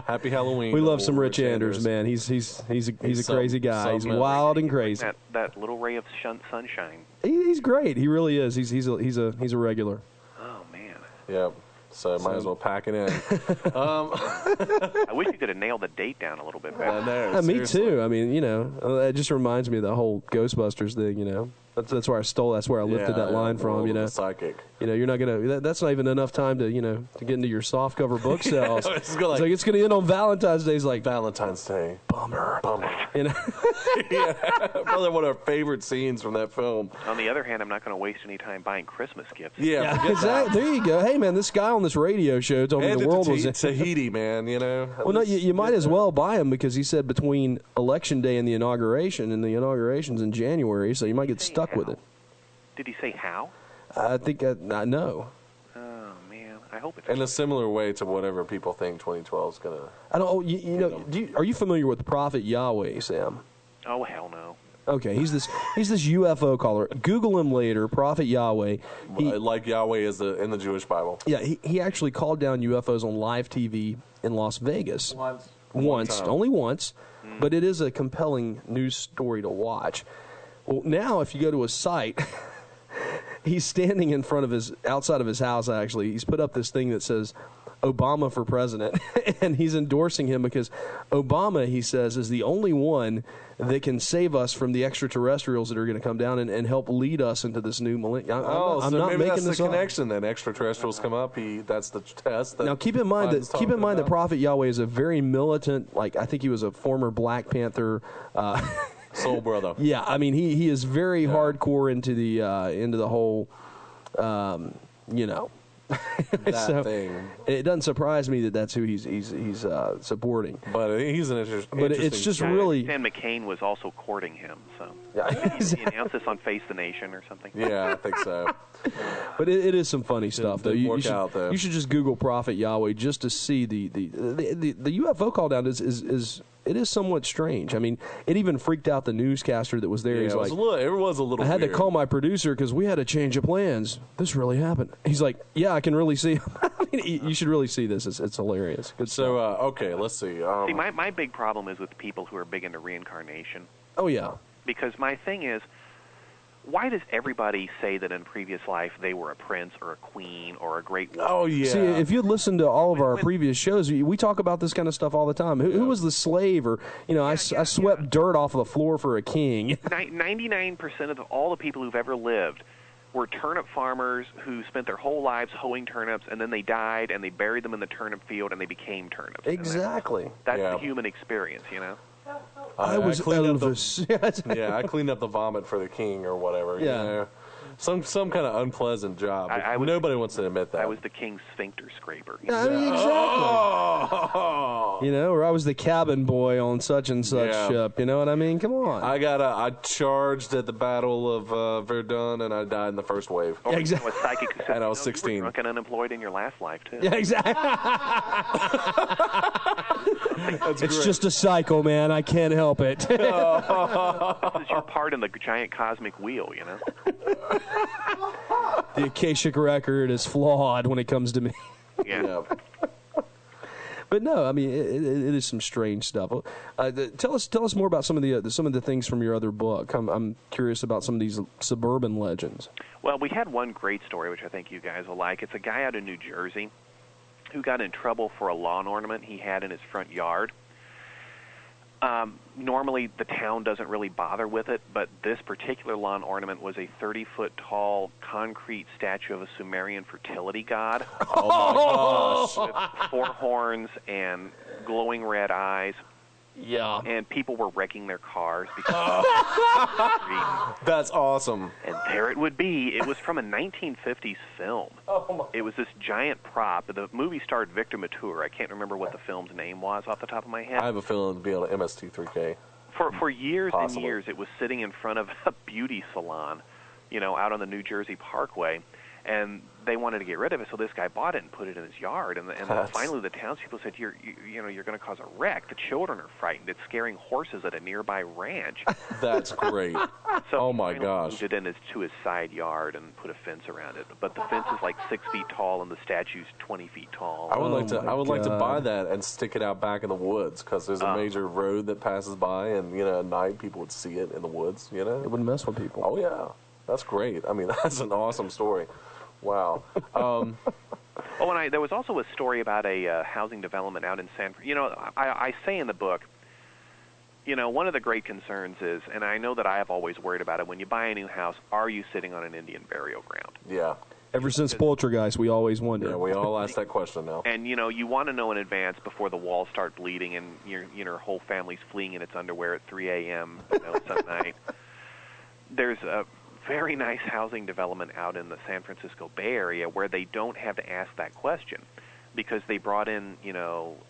Happy Halloween. We love some Rich Anders, man. He's a crazy guy. He's wild and crazy. That little ray of sunshine. He's great. He really is. He's a regular. Oh man. Yeah. So might as well pack it in. I wish you could have nailed the date down a little bit better. Me too. I mean, it just reminds me of the whole Ghostbusters thing. That's where I stole. That's where I lifted that line from. The psychic. You're not gonna. That's not even enough time to to get into your soft cover book sales. It's gonna end on Valentine's Day. It's like Valentine's Day. Bummer. Yeah, probably one of our favorite scenes from that film. On the other hand, I'm not going to waste any time buying Christmas gifts. Yeah, exactly. There you go. Hey, man, this guy on this radio show told me the world was in Tahiti, man. Well, no, you might as well buy him because he said between Election Day and the inauguration, and the inauguration's in January, so you might get stuck with it. Did he say how? I think I know. Oh man, I hope it's in a similar way to whatever people think 2012 is gonna. I don't. Are you familiar with the Prophet Yahweh, Sam? Oh hell no. Okay, he's this UFO caller. Google him later, Prophet Yahweh. Like Yahweh is in the Jewish Bible. Yeah, he actually called down UFOs on live TV in Las Vegas. Once, only once, but it is a compelling news story to watch. Well, now if you go to a site, he's standing in front of outside of his house. Actually, he's put up this thing that says Obama for president, and he's endorsing him because Obama, he says, is the only one that can save us from the extraterrestrials that are going to come down and help lead us into this new millennium. I'm not maybe making that's this the connection. Then extraterrestrials come up. That's the test. Now keep in mind that Prophet Yahweh is a very militant. I think he was a former Black Panther. Soul brother. Yeah, I mean he is very hardcore into the whole, that thing. It doesn't surprise me that that's who he's supporting. But he's an interesting. But it's just really. Sam McCain was also courting him, so he announced this on Face the Nation or something. Yeah, I think so. But it is some funny stuff though. You should just Google Prophet Yahweh just to see the UFO call down is. It is somewhat strange. I mean, it even freaked out the newscaster that was there. Yeah, He's like, it was a little. I had weird. to call my producer because we had a change of plans. This really happened. He's like, yeah, I can really see. I mean, you should really see this. It's hilarious. Good so, okay, let's see. See, my big problem is with people who are big into reincarnation. Oh yeah. Because my thing is, why does everybody say that in previous life they were a prince or a queen or a great woman? Oh, yeah. See, if you'd listened to all of our previous shows, we talk about this kind of stuff all the time. Who was the slave? Or, I swept dirt off of the floor for a king. 99% of all the people who've ever lived were turnip farmers who spent their whole lives hoeing turnips, and then they died, and they buried them in the turnip field, and they became turnips. Exactly. That's the human experience, I was Elvis. I cleaned up the vomit for the king or whatever. Yeah. Some kind of unpleasant job. Nobody wants to admit that. I was the king's sphincter scraper. I mean, exactly. Oh. Or I was the cabin boy on such and such ship. You know what I mean? Come on. I charged at the Battle of Verdun, and I died in the first wave. Oh, exactly. A psychic who said, and I was 16. You were drunk and unemployed in your last life too. Yeah, exactly. It's just a cycle, man. I can't help it. This is your part in the giant cosmic wheel, The Akashic record is flawed when it comes to me. Yeah. But no, I mean it is some strange stuff. Tell us more about some of the things from your other book. I'm curious about some of these suburban legends. Well, we had one great story which I think you guys will like. It's a guy out in New Jersey who got in trouble for a lawn ornament he had in his front yard. Normally, the town doesn't really bother with it, but this particular lawn ornament was a 30-foot tall concrete statue of a Sumerian fertility god. Oh, my gosh. With 4 horns and glowing red eyes. Yeah. And people were wrecking their cars because That's awesome. And there it would be. It was from a 1950s film. It was this giant prop. The movie starred Victor Mature. I can't remember what the film's name was off the top of my head. I have a feeling it'd be on an MST3K. For years Possibly. and years, it was sitting in front of a beauty salon, out on the New Jersey Parkway. And they wanted to get rid of it, so this guy bought it and put it in his yard. And finally, the townspeople said, "You're going to cause a wreck. The children are frightened. It's scaring horses at a nearby ranch." That's great. So oh my he gosh! moved it to his side yard and put a fence around it. But the fence is like 6 feet tall, and the statue's 20 feet tall. I would like to buy that and stick it out back in the woods because there's a major road that passes by, and at night people would see it in the woods. It wouldn't mess with people. Oh yeah, that's great. I mean, that's an awesome story. Wow. And there was also a story about a housing development out in San. I say in the book, one of the great concerns is, and I know that I have always worried about it, when you buy a new house, are you sitting on an Indian burial ground? Yeah. Ever since Poltergeist, we always wonder. Yeah, we all ask that question now. And you want to know in advance before the walls start bleeding and your whole family's fleeing in its underwear at 3 a.m. some night. There's a very nice housing development out in the San Francisco Bay Area where they don't have to ask that question because they brought in,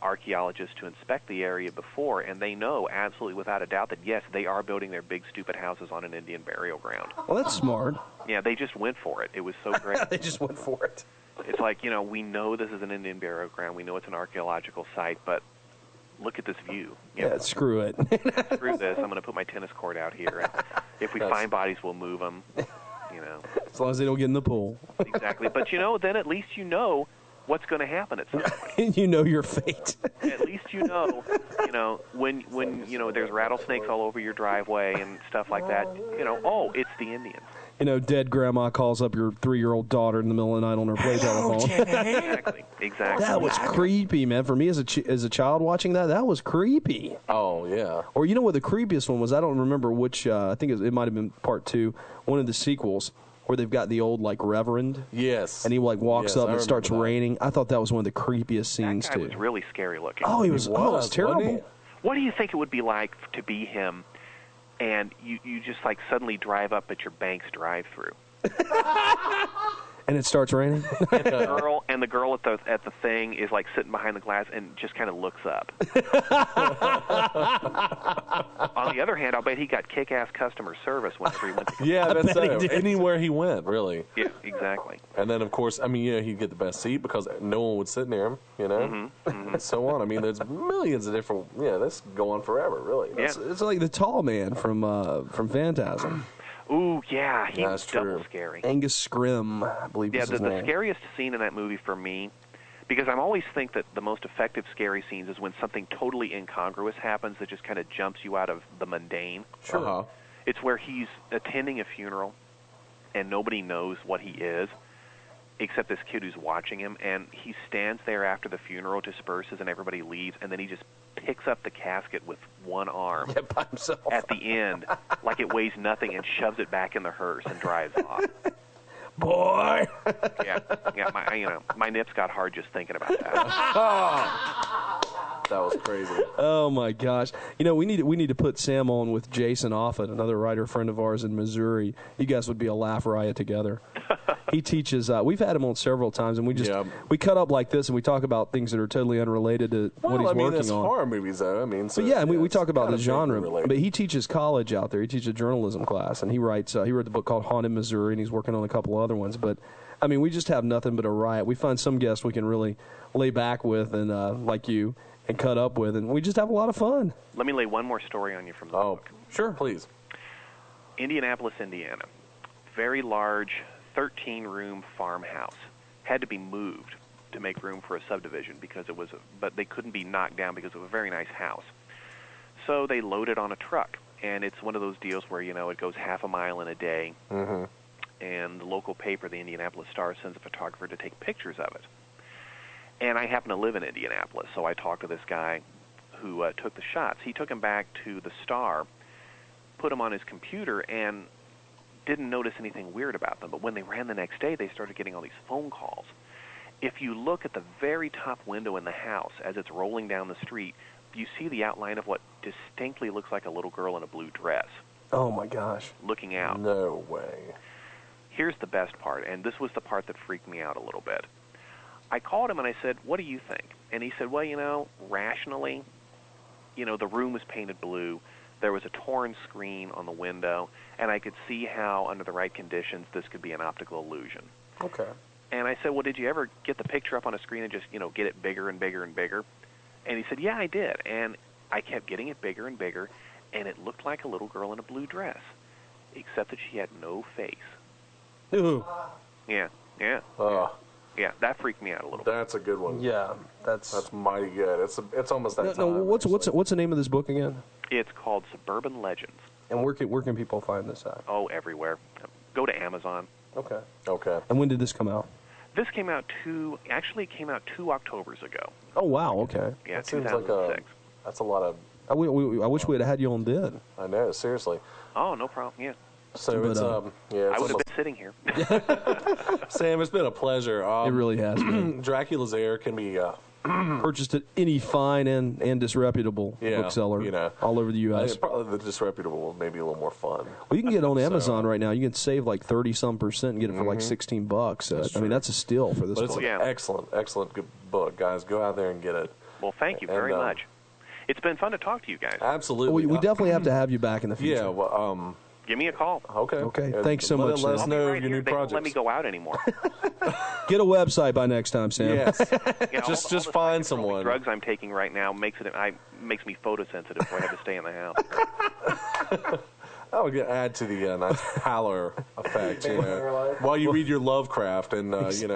archaeologists to inspect the area before, and they know absolutely without a doubt that, yes, they are building their big, stupid houses on an Indian burial ground. Well, that's smart. Yeah, they just went for it. It was so great. They just went for it. It's like, we know this is an Indian burial ground. We know it's an archaeological site, but look at this view. Yeah, screw it. Screw this. I'm going to put my tennis court out here. And if we find bodies, we'll move them. As long as they don't get in the pool. Exactly. But then at least what's going to happen at some point. Your fate. At least when there's rattlesnakes all over your driveway and stuff like that. It's the Indians. Dead grandma calls up your 3-year-old daughter in the middle of the night on her play telephone. Exactly. That was creepy, man. For me as a child watching that was creepy. Oh, yeah. Or what the creepiest one was? I don't remember which. I think it might have been part 2, one of the sequels, where they've got the old reverend. Yes. And he walks up and it starts raining. I thought that was one of the creepiest scenes that guy was really scary looking. Oh, he was. Oh, it was terrible. What do you think it would be like to be him? And you just suddenly drive up at your bank's drive-through. And it starts raining. and the girl at the thing is sitting behind the glass and just kind of looks up. On the other hand, I'll bet he got kick-ass customer service whenever he went to. Yeah, that's anywhere he went, really. Yeah, exactly. And then of course, he'd get the best seat because no one would sit near him, and so on. There's millions of different. Yeah, this could go on forever, really. It's like the tall man from Phantasm. Ooh, yeah, he was double scary. Angus Scrim, I believe. Yeah, the scariest scene in that movie for me, because I always think that the most effective scary scenes is when something totally incongruous happens that just kind of jumps you out of the mundane. Sure. Uh-huh. It's where he's attending a funeral, and nobody knows what he is, except this kid who's watching him, and he stands there after the funeral disperses and everybody leaves, and then he just picks up the casket with one arm by himself at the end, like it weighs nothing, and shoves it back in the hearse and drives off. Boy. Yeah. My nips got hard just thinking about that. That was crazy. Oh my gosh! We need to put Sam on with Jason Offutt, another writer friend of ours in Missouri. You guys would be a laugh riot together. He teaches. We've had him on several times, and we cut up like this, and we talk about things that are totally unrelated to what he's working it's on. Horror movies, though. We talk about the genre. But he teaches college out there. He teaches a journalism class, and he writes. He wrote the book called Haunted Missouri, and he's working on a couple other ones. But we just have nothing but a riot. We find some guests we can really lay back with, and like you. And cut up with, and we just have a lot of fun. Let me lay one more story on you from the book. Sure, please. Indianapolis, Indiana. Very large 13-room farmhouse. Had to be moved to make room for a subdivision but they couldn't be knocked down because it was a very nice house. So they load it on a truck, and it's one of those deals where, it goes half a mile in a day, and the local paper, the Indianapolis Star, sends a photographer to take pictures of it. And I happen to live in Indianapolis, so I talked to this guy who took the shots. He took them back to the Star, put them on his computer, and didn't notice anything weird about them. But when they ran the next day, they started getting all these phone calls. If you look at the very top window in the house as it's rolling down the street, you see the outline of what distinctly looks like a little girl in a blue dress. Oh, my gosh. Looking out. No way. Here's the best part, and this was the part that freaked me out a little bit. I called him and I said, what do you think? And he said, well, rationally, the room was painted blue. There was a torn screen on the window, and I could see how, under the right conditions, this could be an optical illusion. Okay. And I said, well, did you ever get the picture up on a screen and just, get it bigger and bigger and bigger? And he said, yeah, I did. And I kept getting it bigger and bigger, and it looked like a little girl in a blue dress, except that she had no face. Ooh. Yeah. Yeah, that freaked me out a little bit. That's a good one. Yeah, that's mighty good. It's almost that time. No, what's the name of this book again? It's called Suburban Legends. And where can people find this at? Oh, everywhere. Go to Amazon. Okay. And when did this come out? This came out two Octobers ago. Oh, wow, okay. Yeah, that seems 2006. That's a lot of... I wish we had you on then. I know, seriously. Oh, no problem, yeah. So but, it's I would have been sitting here. Sam, it's been a pleasure. It really has been. Dracula's Heir can be purchased at any fine and disreputable bookseller all over the U.S. Probably the disreputable may be a little more fun. Well, you can get it on Amazon right now. You can save like 30-some% and get it for like $16. I mean, that's a steal for this But book. it's an excellent good book, guys. Go out there and get it. Well, thank you very much. It's been fun to talk to you guys. Absolutely. We definitely have to have you back in the future. Yeah, well, give me a call. Okay. Thanks so much. Let us know right your new they won't projects. let me go out anymore. Get a website by next time, Sam. Yes. Just just find someone. Drugs I'm taking right now makes me photosensitive, so I have to stay in the house. I would add to the nice howler effect, while you read your Lovecraft and sip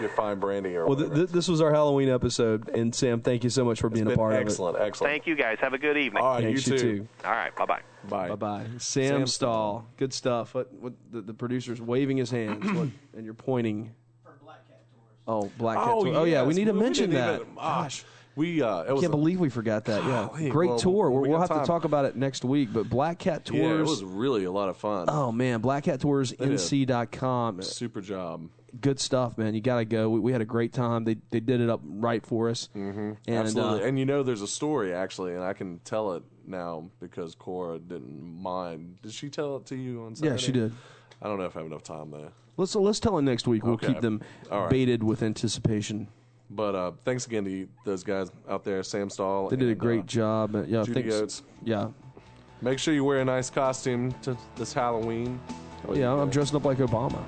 your fine brandy or whatever. Well, this was our Halloween episode, and Sam, thank you so much for being a part of it. Excellent. Thank you, guys. Have a good evening. All right, Thanks, you too. All right, bye-bye. Bye-bye. Sam Stahl. Good stuff. What the producer's waving his hands, and you're pointing. For Black Cat Tours. Oh, Black Cat Tours. Oh, yeah, we need to mention that. Gosh. I can't believe we forgot that. Yeah, great tour. We'll have to talk about it next week. But Black Cat Tours. Yeah, it was really a lot of fun. Oh man, BlackCatToursNC.com. Super job. Good stuff, man. You got to go. We had a great time. They did it up right for us. Mm-hmm. Absolutely. And there's a story actually, and I can tell it now because Cora didn't mind. Did she tell it to you on Saturday? Yeah, she did. I don't know if I have enough time though. Let's tell it next week. We'll keep them baited with anticipation. But thanks again to those guys out there, Sam Stahl. They did a great job. Yeah, Judy Oates. Yeah. Make sure you wear a nice costume to this Halloween. Oh, yeah, I'm dressing up like Obama.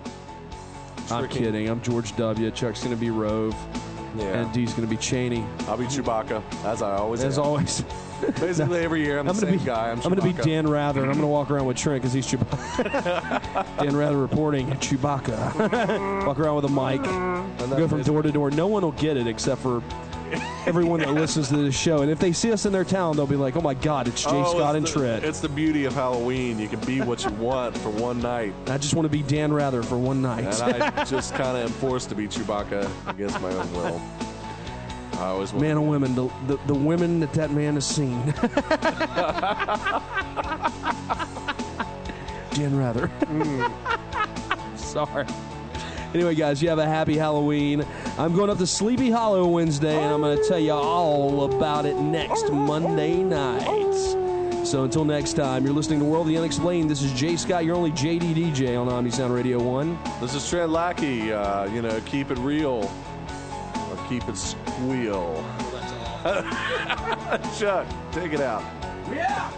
I'm kidding. I'm George W. Chuck's going to be Rove. Yeah. And D's going to be Cheney. I'll be Chewbacca, as I always am. As always. Basically, every year I'm the same guy. I'm going to be Dan Rather, and I'm going to walk around with Trent because he's Chewbacca. Dan Rather reporting Chewbacca. Walk around with a mic. Go from door to door. No one will get it except for everyone that listens to this show. And if they see us in their town, they'll be like, oh, my God, it's Jay Scott and Trent. It's the beauty of Halloween. You can be what you want for one night. I just want to be Dan Rather for one night. And I just kind of am forced to be Chewbacca against my own will. I always man and women, the women that man has seen. Dan Rather. Sorry. Anyway, guys, you have a happy Halloween. I'm going up to Sleepy Hollow Wednesday, and I'm going to tell you all about it next Monday night. So until next time, you're listening to World of the Unexplained. This is Jay Scott, your only JD DJ on Omni Sound Radio 1. This is Trent Lackey. Keep it real or keep it squeal. Chuck, take it out. Yeah.